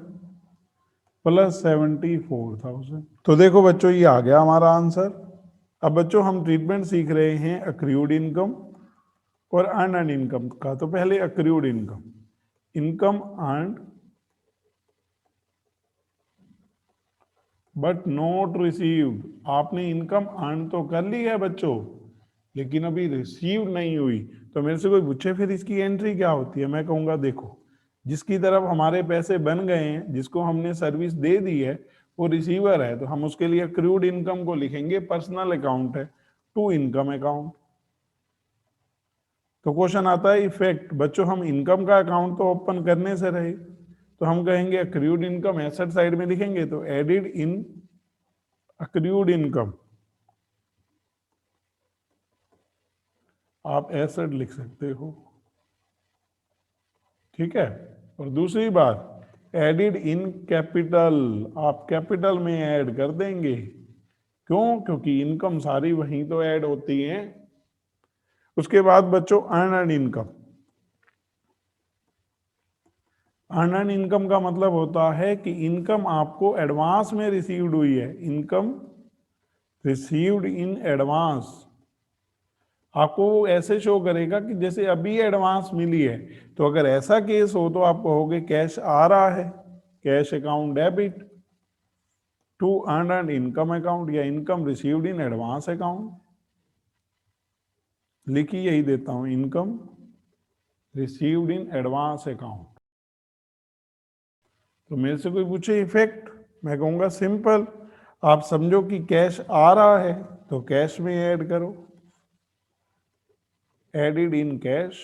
plus 74,000। तो देखो बच्चों ये आ गया हमारा आंसर। अब बच्चों हम ट्रीटमेंट सीख रहे हैं अक्रूड इनकम और अर्नड इनकम का। तो पहले accrued income, income earned but not received. आपने इनकम अर्न तो कर ली है बच्चों, लेकिन अभी रिसीव नहीं हुई। तो मेरे से कोई पूछे फिर इसकी एंट्री क्या होती है, मैं कहूंगा देखो, जिसकी तरफ हमारे पैसे बन गए हैं, जिसको हमने सर्विस दे दी है, वो रिसीवर है, तो हम उसके लिए अक्रूड इनकम को लिखेंगे पर्सनल अकाउंट है टू इनकम अकाउंट। तो क्वेश्चन आता है इफेक्ट। बच्चों हम इनकम का अकाउंट तो ओपन करने से रहे, तो हम कहेंगे अक्रूड इनकम एसेट साइड में लिखेंगे, तो एडिड इन अक्रूड इनकम आप एसेट लिख सकते हो, ठीक है। और दूसरी बात एडिड इन कैपिटल, आप कैपिटल में ऐड कर देंगे। क्यों? क्योंकि इनकम सारी वहीं तो ऐड होती है। उसके बाद बच्चों अर्नड इनकम। अर्नड इनकम का मतलब होता है कि इनकम आपको एडवांस में रिसीव्ड हुई है, इनकम रिसीव्ड इन एडवांस। आपको वो ऐसे शो करेगा कि जैसे अभी एडवांस मिली है। तो अगर ऐसा केस हो तो आप कहोगे कैश आ रहा है, cash account debit to earned income account, या income received in advance account. लिखी यही देता हूं, income received in advance account. तो मेरे से कोई पूछे इफेक्ट, मैं कहूंगा सिंपल, आप समझो कि कैश आ रहा है तो कैश में ऐड करो, एडिड इन कैश।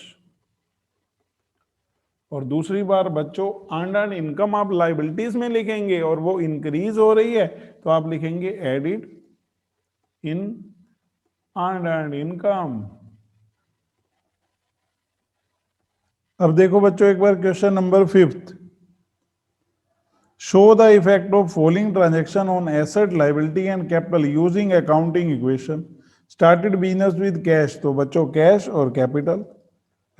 और दूसरी बार बच्चों अर्नड इनकम आप लाइबिलिटीज में लिखेंगे और वो इंक्रीज हो रही है, तो आप लिखेंगे एडिड इन अर्नड इनकम। अब देखो बच्चों एक बार question number 5th, show the effect of following transaction on asset liability and capital using accounting equation. Started business with cash, तो बच्चों कैश और कैपिटल।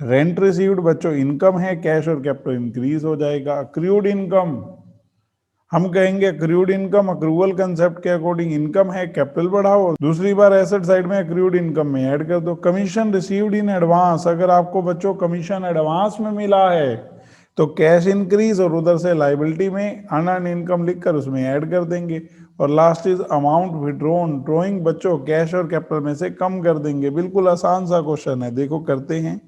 रेंट रिसीव्ड बच्चों इनकम है, कैश और कैपिटल इंक्रीज हो जाएगा। अक्रूड इनकम, हम कहेंगे अक्रूड इनकम अक्रूवल कंसेप्ट के अकॉर्डिंग इनकम है, कैपिटल बढ़ाओ, दूसरी बार एसेट साइड में अक्रूड इनकम में ऐड कर दो। कमीशन रिसीव्ड इन एडवांस, अगर आपको बच्चों कमीशन एडवांस में मिला है तो कैश इंक्रीज और उधर से लाइबिलिटी में अनअर्न इनकम लिखकर उसमें ऐड कर देंगे। और last is amount withdrawn, drawing बच्चों कैश और कैपिटल में से कम कर देंगे। बिल्कुल आसान सा क्वेश्चन है, देखो करते हैं।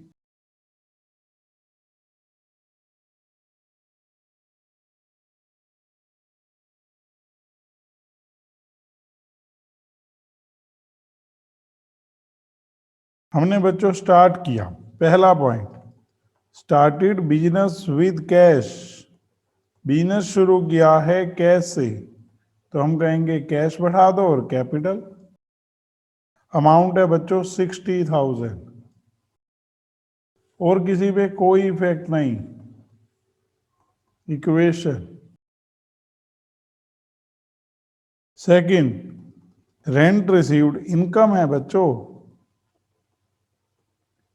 हमने बच्चों स्टार्ट किया, पहला point, started business with cash, business शुरू किया है कैश से, तो हम कहेंगे कैश बढ़ा दो और कैपिटल। अमाउंट है बच्चों 60,000, और किसी पे कोई इफेक्ट नहीं। Equation second, rent received income है बच्चों,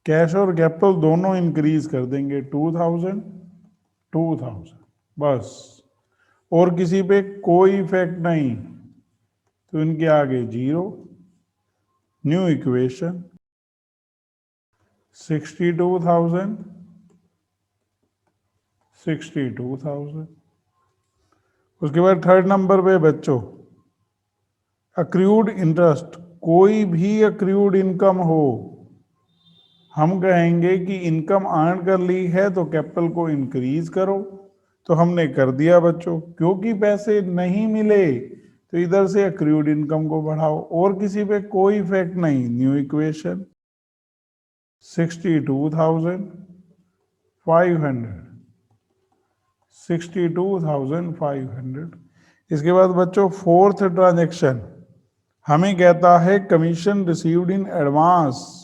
कैश और कैपिटल दोनों इंक्रीज कर देंगे 2000 2000, बस, और किसी पे कोई इफेक्ट नहीं, तो इनके आगे जीरो। New equation 62,000 62,000। उसके बाद थर्ड नंबर पे बच्चों अक्रूड इंटरेस्ट, कोई भी अक्रूड इनकम हो, हम कहेंगे कि इनकम अर्न कर ली है तो कैपिटल को इंक्रीज करो, तो हमने कर दिया बच्चों। क्योंकि पैसे नहीं मिले तो इधर से अक्रूड इनकम को बढ़ाओ, और किसी पे कोई इफेक्ट नहीं। New equation 62,500 62,500। इसके बाद बच्चों फोर्थ ट्रांजेक्शन हमें कहता है कमीशन रिसीव्ड इन एडवांस,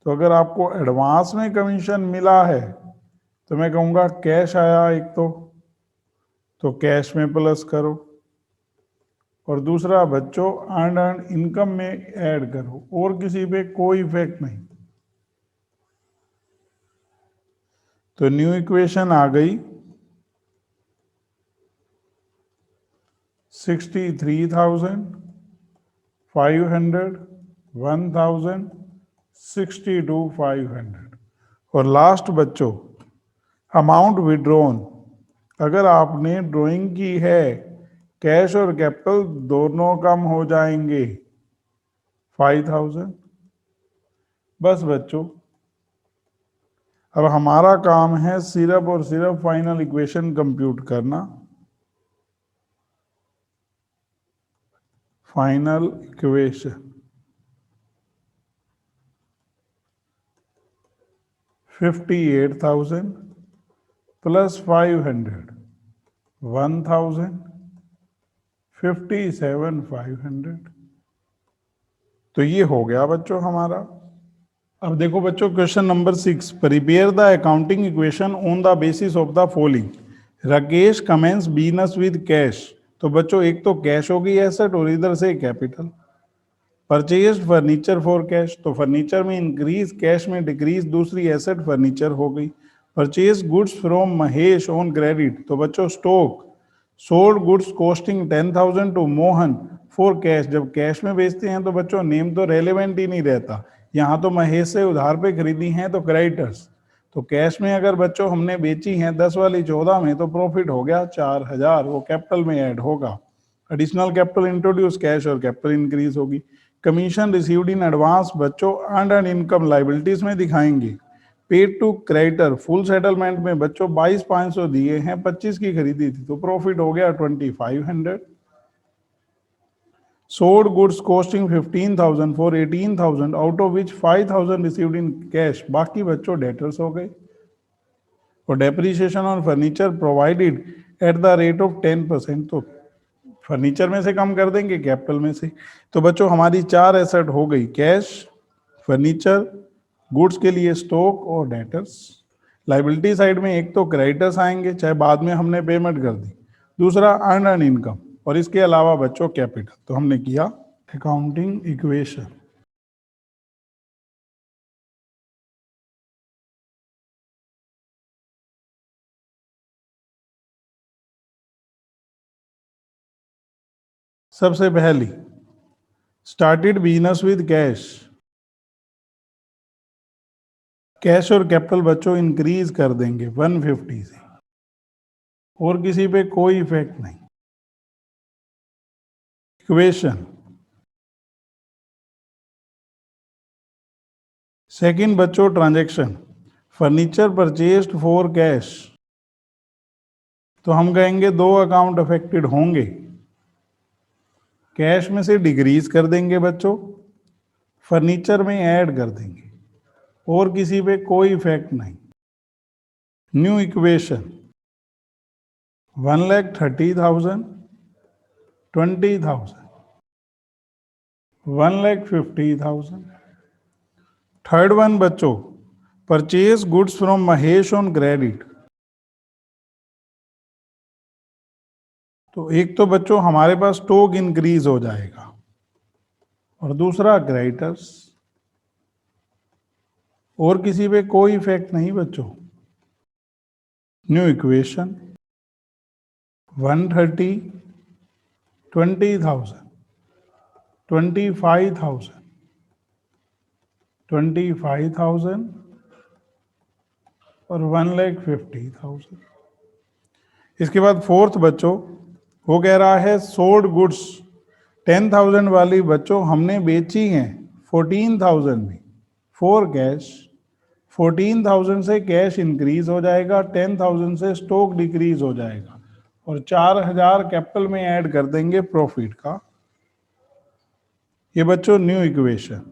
तो अगर आपको एडवांस में कमीशन मिला है तो मैं कहूँगा कैश आया एक, तो कैश में प्लस करो, और दूसरा बच्चों अर्न इनकम में ऐड करो, और किसी पे कोई इफेक्ट नहीं। तो न्यू इक्वेशन आ गई 63,500 1,000 62,500। और लास्ट बच्चों अमाउंट विड्रॉन, अगर आपने ड्राइंग की है कैश और कैपिटल दोनों कम हो जाएंगे 5,000। बस बच्चों अब हमारा काम है सिर्फ और सिर्फ फाइनल इक्वेशन कंप्यूट करना। Final equation 58,000 plus 500 1,000 57,500। तो ये हो गया बच्चों हमारा। अब देखो बच्चों question number 6, prepare the accounting equation on the basis of the following. Rakesh commences business with cash, तो बच्चों एक तो कैश हो गई एसेट और इधर से capital. Purchase furniture for cash, तो फर्नीचर में इंक्रीज कैश में डिक्रीज, दूसरी एसेट फर्नीचर हो गई। Purchase goods from Mahesh on credit, तो बच्चों stock sold goods costing 10,000 to Mohan for cash, जब कैश में बेचते हैं तो बच्चों नेम तो रेलेवेंट ही नहीं रहता। यहाँ तो महेश से उधार पे खरीदी हैं तो क्रेडिटर्स, तो कैश में अगर बच्चों हमने बेची हैं 10 वाली 14 में तो प्रॉफिट हो गया 4,000, वो कैपिटल में ऐड होगा। एडिशनल कैपिटल इंट्रोड्यूस, कैश और कैपिटल इंक्रीज होगी। कमीशन रिसीव्ड इन एडवांस बच्चों अर्नड इनकम लाइबिलिटीज में दिखाएंगे। Paid to creditor full settlement में बच्चों 22,500 दिए हैं, 25 की खरीदी थी तो प्रॉफिट हो गया 2,500। Sold goods costing 15,000 for 18,000 out of which 5,000 received in cash, बाकी बच्चों डेटर्स हो गए। और depreciation on furniture provided at the rate of 10%, तो फर्नीचर में से कम कर देंगे कैपिटल में से। तो बच्चों हमारी 4 एसेट हो गई, कैश, फर्नीचर, गुड्स के लिए स्टॉक और डेटर्स। लाइबिलिटी साइड में एक तो क्रेडिटर्स आएंगे चाहे बाद में हमने पेमेंट कर दी, दूसरा अर्न इनकम, और इसके अलावा बच्चों कैपिटल। तो हमने किया अकाउंटिंग इक्वेशन। सबसे पहली started business with cash. Cash और कैपिटल बच्चों इंक्रीज कर देंगे 150 से, और किसी पे कोई इफेक्ट नहीं। इक्वेशन सेकंड बच्चों transaction, furniture purchased for cash, तो हम कहेंगे दो अकाउंट अफेक्टेड होंगे। कैश में से डिक्रीज कर देंगे बच्चों, फर्नीचर में ऐड कर देंगे, और किसी पे कोई इफेक्ट नहीं। New equation 1,30,000, 20,000, 1,50,000। थर्ड वन बच्चों purchase goods from Mahesh on credit. तो एक तो बच्चों हमारे पास स्टॉक इंक्रीज हो जाएगा, और दूसरा क्रेडिटर्स, और किसी पे कोई इफेक्ट नहीं बच्चों। न्यू इक्वेशन 130, 20,000, 25,000, 25,000 और 1,50,000। इसके बाद फोर्थ बच्चों वो कह रहा है सोल्ड गुड्स 10,000 वाली बच्चों हमने बेची हैं 14,000 में फॉर कैश। 14,000 से कैश इंक्रीज हो जाएगा, 10,000 से स्टॉक डिक्रीज हो जाएगा, और 4,000 कैपिटल में ऐड कर देंगे प्रॉफिट का। ये बच्चों न्यू इक्वेशन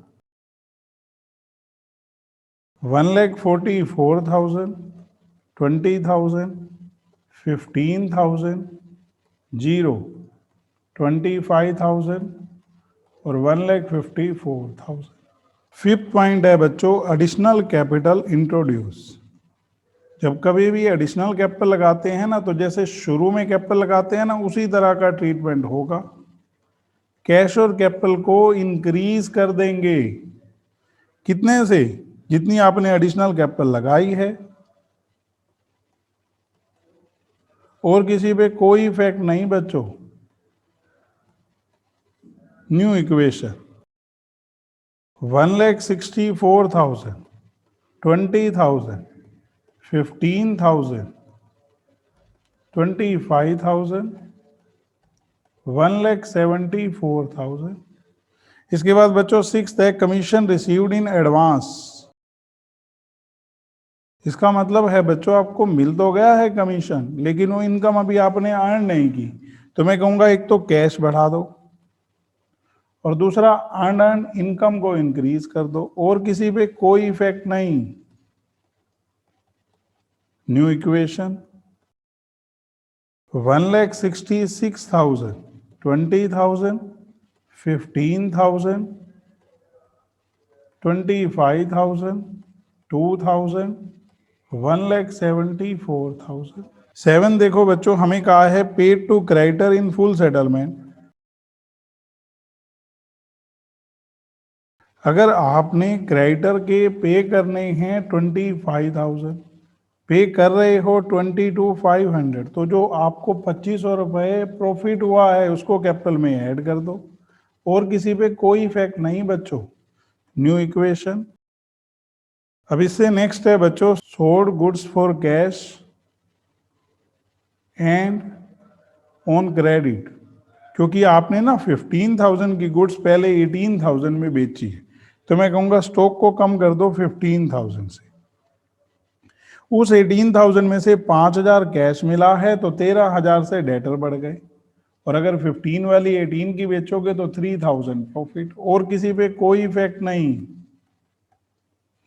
1,44,000, 20,000, 15,000, 0, 25,000 और 1,54,000। फिफ्थ पॉइंट है बच्चों एडिशनल कैपिटल इंट्रोड्यूस। जब कभी भी एडिशनल कैपिटल लगाते हैं ना, तो जैसे शुरू में कैपिटल लगाते हैं ना, उसी तरह का ट्रीटमेंट होगा। कैश और कैपिटल को इंक्रीज कर देंगे, कितने से? जितनी आपने एडिशनल कैपिटल लगाई है, और किसी पे कोई इफेक्ट नहीं बच्चों। New equation 1,64,000, 20,000, 15,000, 25,000, 1,74,000। इसके बाद बच्चों सिक्स्थ है कमीशन रिसीव्ड इन एडवांस। इसका मतलब है बच्चों आपको मिल तो गया है कमीशन, लेकिन वो इनकम अभी आपने अर्न नहीं की। तो मैं कहूंगा एक तो कैश बढ़ा दो, और दूसरा अर्न इनकम को इंक्रीज कर दो, और किसी पे कोई इफेक्ट नहीं। New equation 1,66,000, 20,000, 15,000, 25,000, 2,000, 1,74,000। 7 देखो बच्चों हमें कहा है paid to creditor in full settlement. अगर आपने क्रेडिटर के पे करने हैं 25,000, पे कर रहे हो 22,500, तो जो आपको 2,500 रुपये प्रॉफिट हुआ है उसको कैपिटल में ऐड कर दो, और किसी पे कोई इफेक्ट नहीं बच्चों। New equation. अब इससे नेक्स्ट है बच्चों sold goods for cash and on credit. क्योंकि आपने ना 15,000 की गुड्स पहले 18,000 में बेची है, तो मैं कहूंगा स्टॉक को कम कर दो 15,000 से। उस 18,000 में से 5,000 कैश मिला है, तो 13,000 से डेटर बढ़ गए, और अगर 15 वाली 18 की बेचोगे तो 3,000 प्रॉफिट, और किसी पे कोई इफेक्ट नहीं।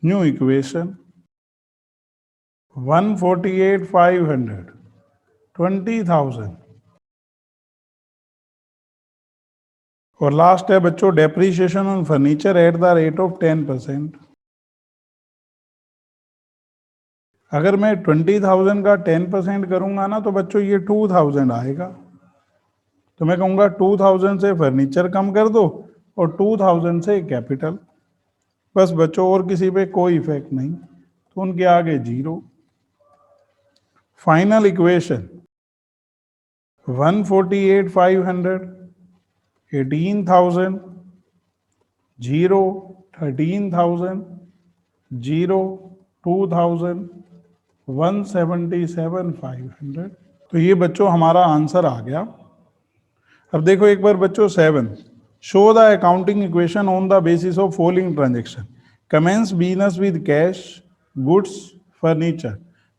New equation 148,500, 20,000। और लास्ट है बच्चों depreciation on furniture at the rate of 10%। अगर मैं 20,000 का 10% करूंगा ना, तो बच्चों ये 2,000 आएगा। तो मैं कहूंगा 2,000 से फर्नीचर कम कर दो, और 2,000 से कैपिटल, बस बच्चों, और किसी पे कोई इफेक्ट नहीं, तो उनके आगे 0। Final equation 148,500, 18,000, 0, 13,000, 0, 2,000, 177,500। तो ये बच्चों हमारा आंसर आ गया। अब देखो एक बार बच्चों 7, show the accounting equation on the basis of following transaction, commences business with cash, goods, furniture.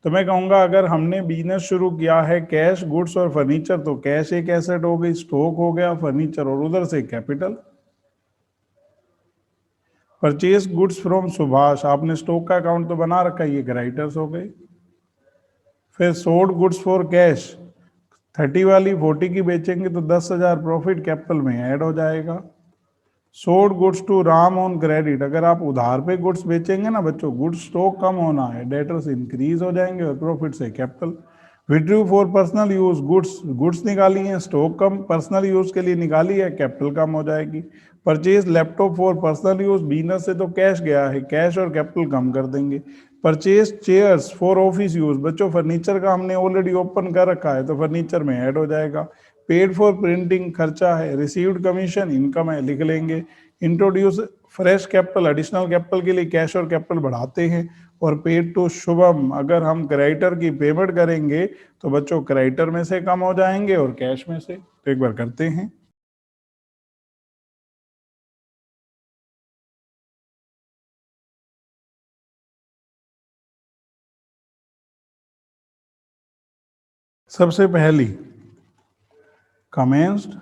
तो मैं कहूंगा अगर हमने बिजनेस शुरू किया है कैश, गुड्स और फर्नीचर, तो कैश एक एसेट हो गई, स्टॉक हो गया, फर्नीचर और उधर से capital. Purchase goods from Subhash, आपने स्टॉक का अकाउंट तो बना रखा है, ये क्रेडिटर्स हो गई। फिर सोल्ड गुड्स फॉर कैश, 30 वाली 40 की बेचेंगे तो 10,000 प्रॉफिट कैपिटल में ऐड हो जाएगा। Sold goods to Ram on credit, अगर आप उधार पे गुड्स बेचेंगे ना बच्चों, गुड्स स्टॉक कम होना है, डेटर्स इंक्रीज हो जाएंगे और प्रॉफिट से capital. Withdrew for personal use, goods निकाली है, स्टॉक कम, पर्सनल यूज के लिए निकाली है, कैपिटल कम हो जाएगी। Purchase laptop for personal use, business से तो कैश गया है, कैश और कैपिटल कम कर देंगे। Purchase chairs for office use, बच्चों फर्नीचर का हमने ऑलरेडी ओपन कर रखा है तो फर्नीचर में ऐड हो जाएगा। पेड फॉर प्रिंटिंग खर्चा है, रिसीव्ड कमीशन इनकम है, लिख लेंगे। Introduce fresh capital, additional capital के लिए कैश और कैपिटल बढ़ाते हैं। और पेड टू शुभम, अगर हम क्रेडिटर की पेमेंट करेंगे तो बच्चों क्रेडिटर में से कम हो जाएंगे और कैश में से। तो एक बार करते हैं। सबसे पहली commenced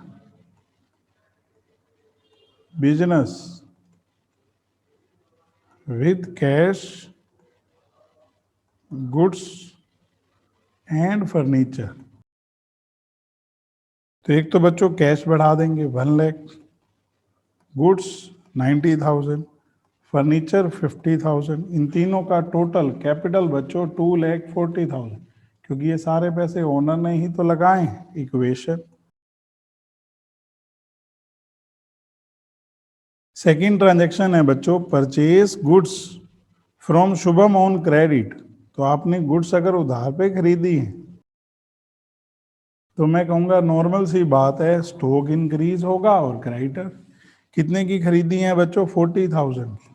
business with cash, goods and furniture. तो एक तो बच्चों कैश बढ़ा देंगे 1 लाख, गुड्स 90,000, फर्नीचर 50,000, इन तीनों का टोटल कैपिटल बच्चों 2,40,000, क्योंकि ये सारे पैसे ओनर ने ही तो लगाए हैं। इक्वेशन सेकेंड ट्रांजैक्शन है बच्चों, purchase goods from Shubham on credit. तो आपने गुड्स अगर उधार पे खरीदी है तो मैं कहूंगा नॉर्मल सी बात है, स्टॉक इंक्रीज होगा और क्रेडिटर। कितने की खरीदी है बच्चों? 40,000 की।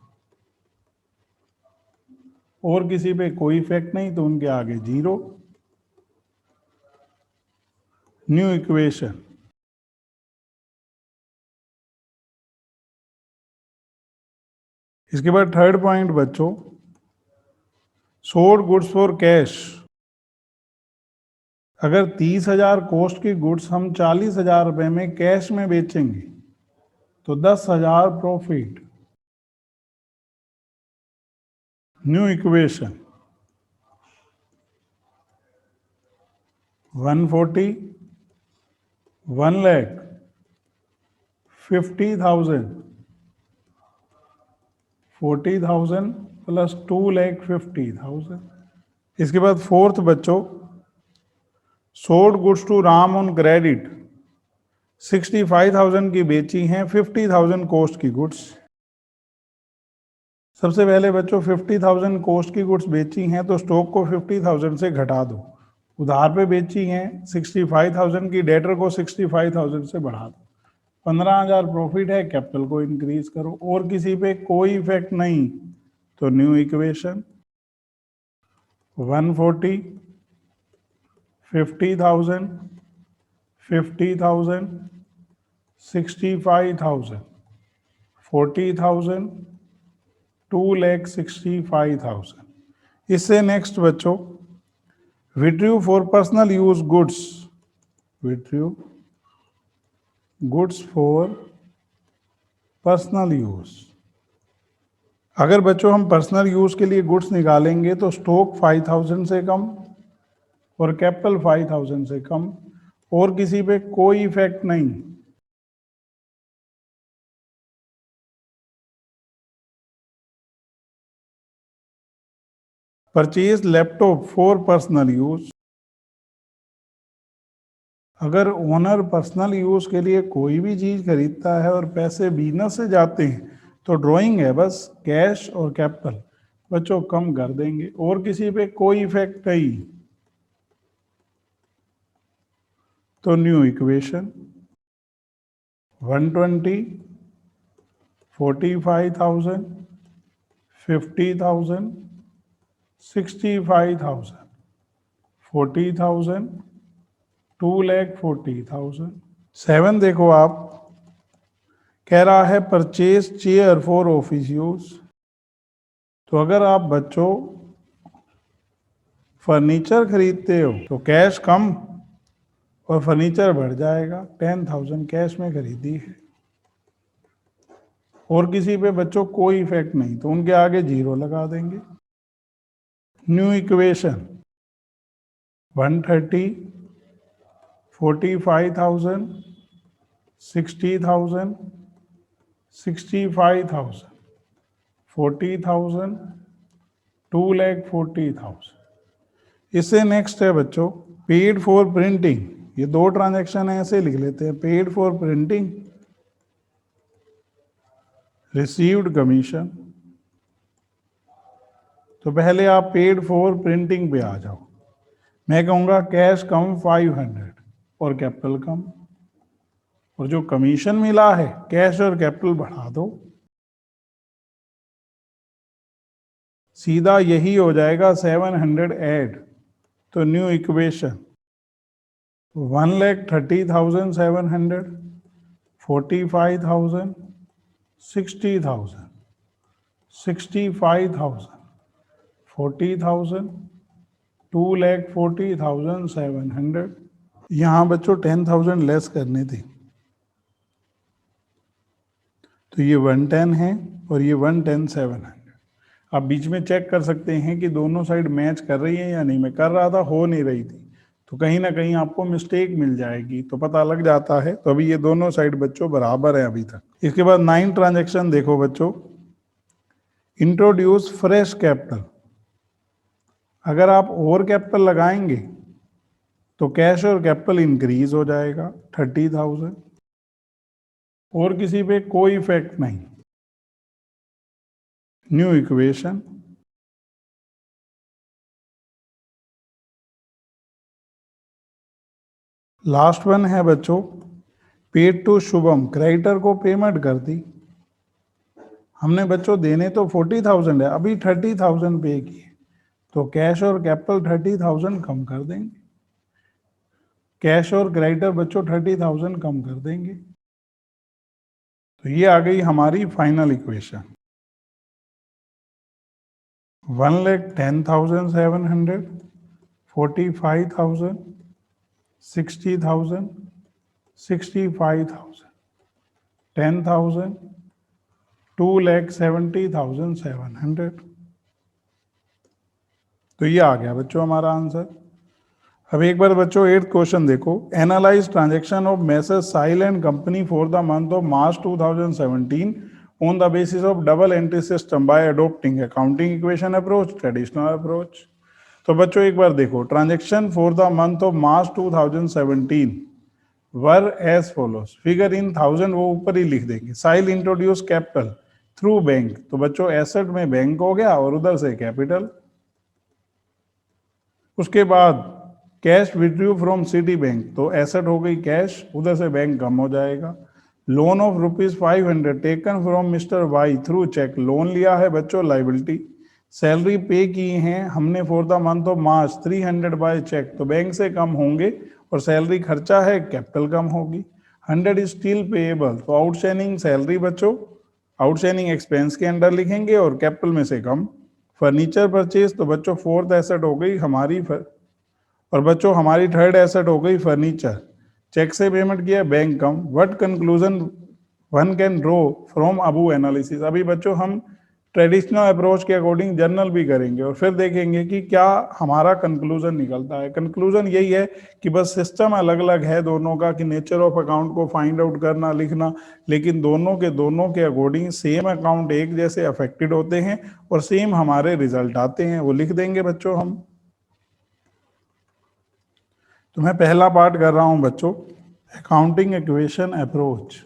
और किसी पे कोई इफेक्ट नहीं तो उनके आगे 0। न्यू इक्वेशन, इसके बाद थर्ड पॉइंट बच्चों, सोल्ड गुड्स फॉर कैश। अगर 30,000 कॉस्ट की गुड्स हम 40,000 रुपए में कैश में बेचेंगे तो 10,000 profit. New equation, 140, 1 lakh, 50,000, 40,000 plus 2,50,000। इसके बाद फोर्थ बच्चों, sold goods to Ram on credit, 65,000 की बेची हैं, 50,000 कॉस्ट की गुड्स। सबसे पहले बच्चों 50,000 कॉस्ट की गुड्स बेची हैं तो स्टॉक को 50,000 से घटा दो। उधार पे बेची हैं 65,000 की, डेटर को 65,000 से बढ़ा दो। 15,000 प्रॉफिट है, कैपिटल को इंक्रीज करो। और किसी पे कोई इफेक्ट नहीं तो न्यू इक्वेशन, 140, 50,000, 50,000, 65,000, 40,000, 2,65,000। इससे नेक्स्ट बच्चों, withdrew for personal use goods, withdrew goods for personal use. अगर बच्चों हम पर्सनल यूज के लिए गुड्स निकालेंगे तो स्टॉक 5,000 से कम और कैपिटल 5,000 से कम, और किसी पे कोई इफेक्ट नहीं। Purchase laptop for personal use, अगर ओनर पर्सनल यूज के लिए कोई भी चीज खरीदता है और पैसे बिजनेस से जाते हैं तो ड्राइंग है बस, कैश और कैपिटल बच्चों कम कर देंगे, और किसी पे कोई इफेक्ट नहीं तो न्यू इक्वेशन, 120, 45,000, 50,000, 65,000, 40,000, 2,40,000। 7 देखो आप, कह रहा है purchase chair for office use. तो अगर आप बच्चों फर्नीचर खरीदते हो तो कैश कम और फर्नीचर बढ़ जाएगा। 10,000 कैश में खरीदी है और किसी पे बच्चों कोई इफेक्ट नहीं, तो उनके आगे 0 लगा देंगे। New equation 130, 45,000, 60,000, 65,000, 40,000, 2,40,000। इससे नेक्स्ट है बच्चों पेड फॉर प्रिंटिंग। ये 2 ट्रांजैक्शन है, ऐसे लिख लेते हैं। Paid for printing, received commission. तो पहले आप पेड फॉर प्रिंटिंग पे आ जाओ। मैं कहूंगा कैश कम 500 और कैपिटल कम, और जो कमीशन मिला है कैश और कैपिटल बढ़ा दो, सीधा यही हो जाएगा 700 ऐड। तो न्यू इक्वेशन 1,30,700, 45,000, 60,000, 65,000, 40,000, 2,40,700। यहां बच्चों 10,000 लेस करने थे, तो ये 110 है और ये 110 700। आप बीच में चेक कर सकते हैं कि दोनों साइड मैच कर रही है या नहीं। मैं कर रहा था, हो नहीं रही थी, तो कहीं ना कहीं आपको मिस्टेक मिल जाएगी, तो पता लग जाता है। तो अभी ये दोनों साइड बच्चों बराबर है अभी तक। इसके बाद 9 ट्रांजेक्शन देखो बच्चों। Introduce fresh capital. अगर आप और कैपिटल लगाएंगे तो कैश और कैपिटल इंक्रीज हो जाएगा 30,000 और किसी पे कोई इफेक्ट नहीं। न्यू इक्वेशन लास्ट वन है बच्चों पेड टू शुभम। क्रेडिटर को पेमेंट कर दी हमने बच्चों, देने तो 40,000 है, अभी 30,000 पे किए, तो कैश और कैपिटल 30,000 कम कर देंगे। कैश और क्रेडिटर बच्चों 30,000 कम कर देंगे। तो ये आ गई हमारी फाइनल इक्वेशन। 1,10,700, 45,000, 60,000, 65,000, 10,000, 2,70,700। तो ये आ गया बच्चों हमारा आंसर। अब एक बार बच्चों 8th क्वेश्चन देखो। Analyse transaction of messrs Sahil and company for the month of March 2017 on the basis of double entry system by adopting accounting equation approach, traditional approach. तो बच्चों एक बार देखो, transaction for the month of March 2017 were as follows. Figure in 1000 वो ऊपर ही लिख देंगे। Sahil introduce capital through bank, तो बच्चों एसेट में बैंक हो गया और उधर से कैपिटल। उसके बाद cash withdrew from city bank, तो एसेट हो गई कैश, उधर से बैंक कम हो जाएगा। Loan of ₹500 taken from mister Y through cheque, loan लिया है बच्चों लाइबिलिटी। सैलरी पे की है हमने for the month of March 300 by cheque, तो बैंक से कम होंगे और सैलरी खर्चा है, कैपिटल कम होगी। 100 इज स्टिल पेएबल, तो आउटस्टैंडिंग सैलरी बच्चों आउटस्टैंडिंग एक्सपेंस के अंडर लिखेंगे और कैपिटल में से कम। फर्नीचर परचेज, तो बच्चों 4th एसेट हो गई हमारी और बच्चों हमारी 3rd एसेट हो गई फर्नीचर। चेक से पेमेंट किया, bank come. What conclusion one can draw from Abu analysis. अभी बच्चों हम ट्रेडिशनल अप्रोच के अकॉर्डिंग जर्नल भी करेंगे और फिर देखेंगे कि क्या हमारा कंक्लूजन निकलता है। कंक्लूजन यही है कि बस सिस्टम अलग अलग है दोनों का, कि नेचर ऑफ अकाउंट को फाइंड आउट करना, लिखना, लेकिन दोनों के अकॉर्डिंग सेम अकाउंट एक जैसे अफेक्टेड होते हैं और सेम हमारे रिजल्ट आते हैं, वो लिख देंगे बच्चों हम। तो मैं पहला पार्ट कर रहा हूं बच्चों, अकाउंटिंग इक्वेशन अप्रोच।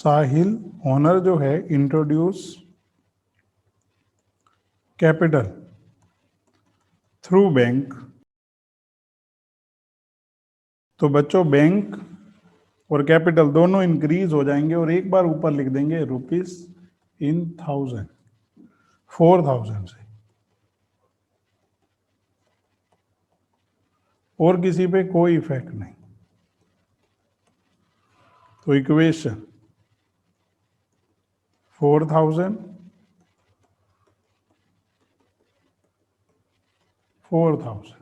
साहिल ओनर जो है इंट्रोड्यूस कैपिटल थ्रू बैंक। तो बच्चों बैंक और कैपिटल दोनों इंक्रीज हो जाएंगे और एक बार ऊपर लिख देंगे रुपीज इन 1000, 4000 से, और किसी पे कोई इफेक्ट नहीं। तो इक्वेशन 4000 4000।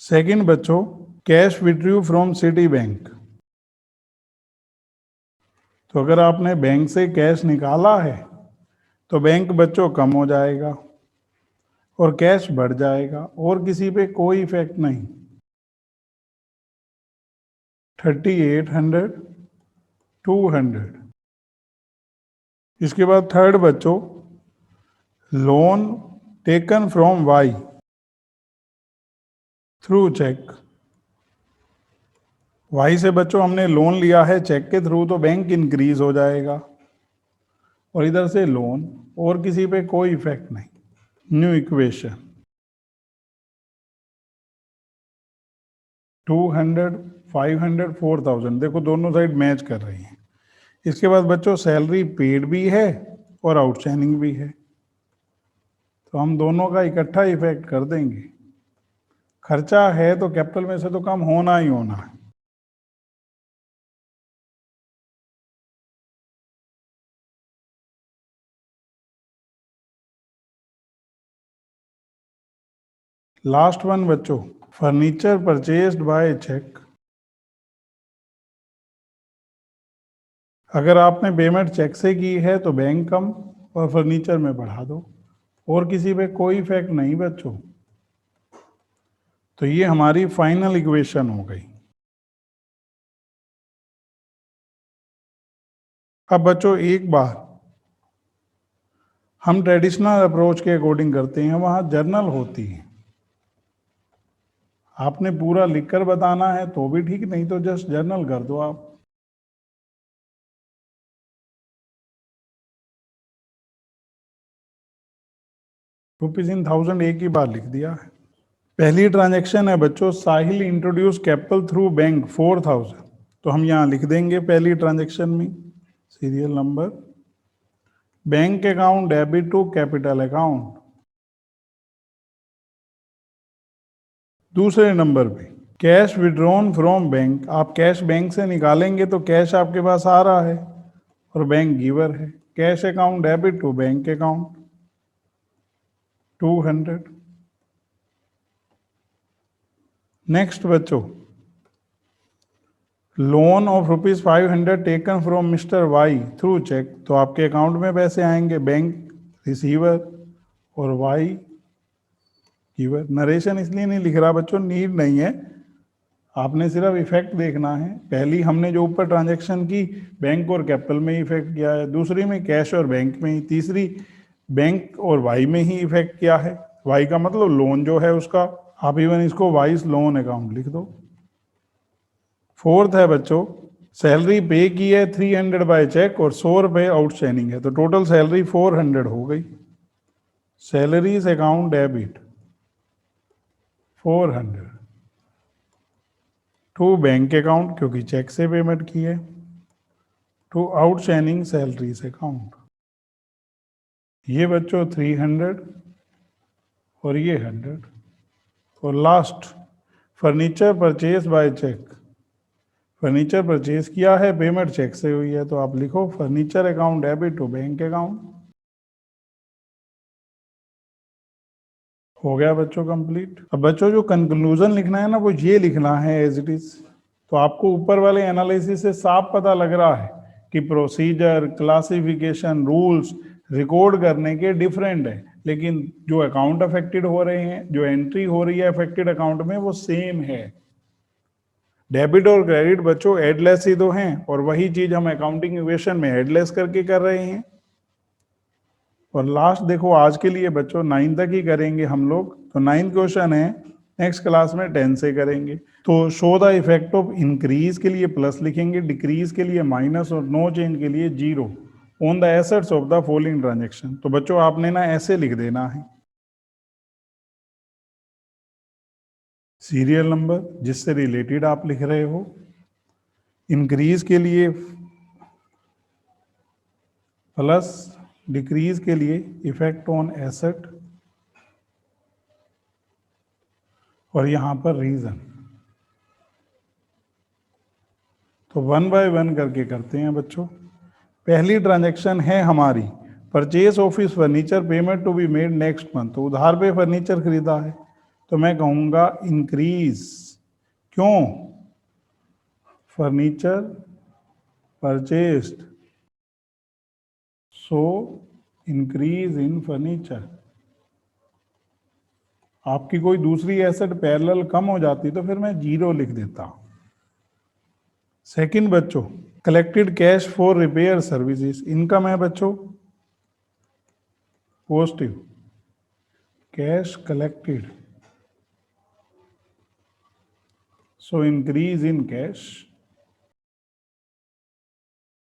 सेकंड बच्चों, cash withdrew from city bank. तो अगर आपने बैंक से कैश निकाला है तो बैंक बच्चों कम हो जाएगा और कैश बढ़ जाएगा और किसी पे कोई इफेक्ट नहीं। 3800 200। इसके बाद थर्ड बच्चों, loan taken from Y through cheque. Y से बच्चों हमने लोन लिया है चेक के थ्रू, तो बैंक इंक्रीज हो जाएगा और इधर से लोन और किसी पे कोई इफेक्ट नहीं। New equation 200 500 4000। देखो दोनों साइड मैच कर रही हैं। इसके बाद बच्चों सैलरी पेड भी है और आउटस्टैंडिंग भी है, तो हम दोनों का इकट्ठा इफेक्ट कर देंगे। खर्चा है तो कैपिटल में से तो कम होना ही होना है। लास्ट वन बच्चों, फर्नीचर परचेस्ड बाय चेक। अगर आपने पेमेंट चेक से की है तो बैंक कम और फर्नीचर में बढ़ा दो और किसी पे कोई इफेक्ट नहीं बच्चों। तो ये हमारी फाइनल इक्वेशन हो गई। अब बच्चों एक बार हम ट्रेडिशनल अप्रोच के अकॉर्डिंग करते हैं, वहां जर्नल होती है। आपने पूरा लिखकर बताना है तो भी ठीक, नहीं तो जस्ट जर्नल कर दो आप। रुपीज इन 1000 एक ही बार लिख दिया है। पहली ट्रांजैक्शन है बच्चों, Sahil introduce capital through bank 4000। तो हम यहां लिख देंगे पहली ट्रांजैक्शन में serial number, bank account debit to capital account. दूसरे नंबर पे कैश विड्रॉन फ्रॉम बैंक। आप कैश बैंक से निकालेंगे तो कैश आपके पास आ रहा है और बैंक गिवर है। Cash account debit to bank account 200। Next बच्चों, loan of rupees 500 taken from mister Y through cheque. तो आपके अकाउंट में पैसे आएंगे, बैंक रिसीवर और वाई गिवर। नरेशन इसलिए नहीं लिख रहा बच्चों, नीड नहीं है, आपने सिर्फ इफेक्ट देखना है। पहली हमने जो ऊपर ट्रांजैक्शन की बैंक और कैपिटल में ही इफेक्ट किया है, दूसरी में कैश और बैंक में ही, तीसरी बैंक और वाई में ही इफेक्ट किया है। वाई का मतलब लोन जो है उसका, आप इवन इसको वाइस लोन अकाउंट लिख दो। फोर्थ है बच्चों, सैलरी पे की है 300 बाय चेक और 100 रुपये आउटस्टैंडिंग है, तो टोटल सैलरी 400 हो गई। Salaries account debit 400 to bank account, क्योंकि चेक से पेमेंट की है, टू आउटस्टैंडिंग सैलरीज अकाउंट। ये बच्चों 300 और ये 100। और last furniture purchase by cheque. Furniture purchase किया है, पेमेंट चेक से हुई है, तो आप लिखो furniture account debit to bank account. हो गया बच्चों कंप्लीट। अब बच्चों जो कंक्लूजन लिखना है ना, वो ये लिखना है एज इट इज। तो आपको ऊपर वाले एनालिसिस से साफ पता लग रहा है कि प्रोसीजर, क्लासिफिकेशन, रूल्स रिकॉर्ड करने के डिफरेंट है, लेकिन जो अकाउंट अफेक्टेड हो रहे हैं, जो एंट्री हो रही है अफेक्टेड अकाउंट में, वो सेम है। डेबिट और क्रेडिट बच्चों एडलेस ही तो हैं, और वही चीज हम अकाउंटिंग इक्वेशन में एडलेस करके कर रहे हैं। और लास्ट देखो, आज के लिए बच्चों 9 तक ही करेंगे हम लोग। तो 9th क्वेश्चन है, नेक्स्ट क्लास में 10 से करेंगे। तो show the effect of increase के लिए प्लस लिखेंगे, डिक्रीज के लिए माइनस और नो चेंज के लिए 0 on the assets of the following transaction. तो बच्चों आपने ना ऐसे लिख देना है सीरियल नंबर जिससे रिलेटेड आप लिख रहे हो, इंक्रीज के लिए प्लस, डिक्रीज के लिए इफेक्ट ऑन एसेट, और यहां पर रीजन। तो 1 बाय 1 करके करते हैं बच्चों। पहली ट्रांजैक्शन है हमारी purchase office furniture payment to be made next month. तो उधार पे फर्नीचर खरीदा है तो मैं कहूंगा इंक्रीज। क्यों? Furniture purchased, so increase in furniture. आपकी कोई दूसरी एसेट पैरेलल कम हो जाती तो फिर मैं 0 लिख देता। सेकंड बच्चों, collected cash for repair services, income है बच्चों positive, cash collected, so increase in cash.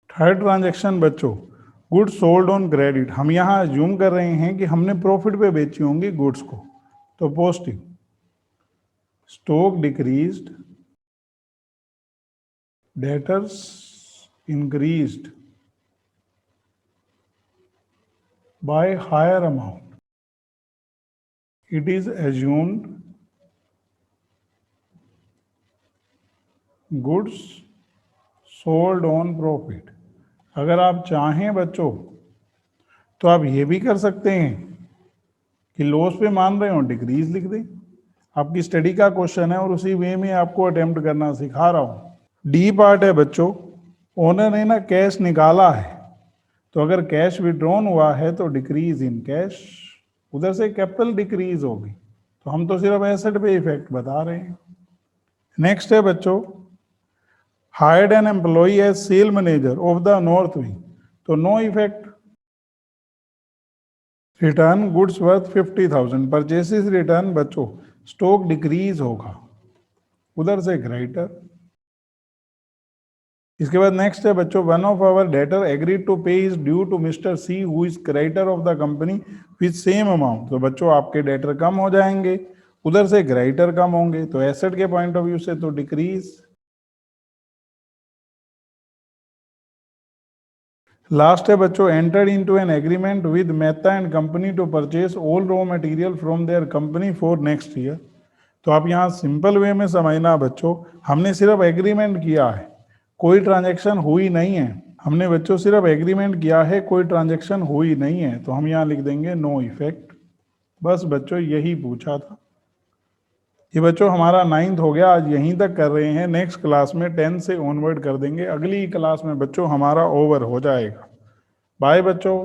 Third transaction बच्चों, गुड्स सोल्ड ऑन क्रेडिट। हम यहां अज्यूम कर रहे हैं कि हमने प्रॉफिट पे बेची होंगी गुड्स को, तो positive. Stock decreased, debtors increased by higher amount. It is assumed goods sold on profit. अगर आप चाहें बच्चों तो आप ये भी कर सकते हैं कि लॉस पे मान रहे हो डिक्रीज लिख दें। आपकी स्टडी का क्वेश्चन है और उसी वे में आपको अटेम्प्ट करना सिखा रहा हूं। डी पार्ट है बच्चों, ओनर ने ना कैश निकाला है, तो अगर कैश विड्रॉन हुआ है तो डिक्रीज इन कैश, उधर से कैपिटल डिक्रीज होगी। तो हम तो सिर्फ एसेट पे इफेक्ट बता रहे हैं। नेक्स्ट है बच्चों, hired an employee as sale manager of the north wing, तो no effect. Return goods worth 50,000, purchases return बच्चों स्टॉक डिक्रीज होगा, उधर से ग्रेटर। इसके बाद नेक्स्ट है बच्चों, one of our debtor agreed to pay is due to mister C who is creditor of the company with same amount. तो बच्चों आपके डेटर कम हो जाएंगे, उधर से क्रेडिटर कम होंगे, तो एसेट के पॉइंट ऑफ व्यू से तो डिक्रीज। लास्ट है बच्चों, entered into an agreement with Mehta and company to purchase all raw material from their company for next year. तो आप यहाँ सिंपल वे में समझना बच्चों, हमने सिर्फ एग्रीमेंट किया है, कोई ट्रांजैक्शन हुई नहीं है। हमने बच्चों सिर्फ एग्रीमेंट किया है, कोई ट्रांजैक्शन हुई नहीं है, तो हम यहाँ लिख देंगे नो इफेक्ट। बस बच्चों यही पूछा था। ये बच्चों हमारा 9th हो गया, आज यहीं तक कर रहे हैं। नेक्स्ट क्लास में 10 से ऑनवर्ड कर देंगे। अगली क्लास में बच्चों हमारा ओवर हो जाएगा। बाय बच्चों।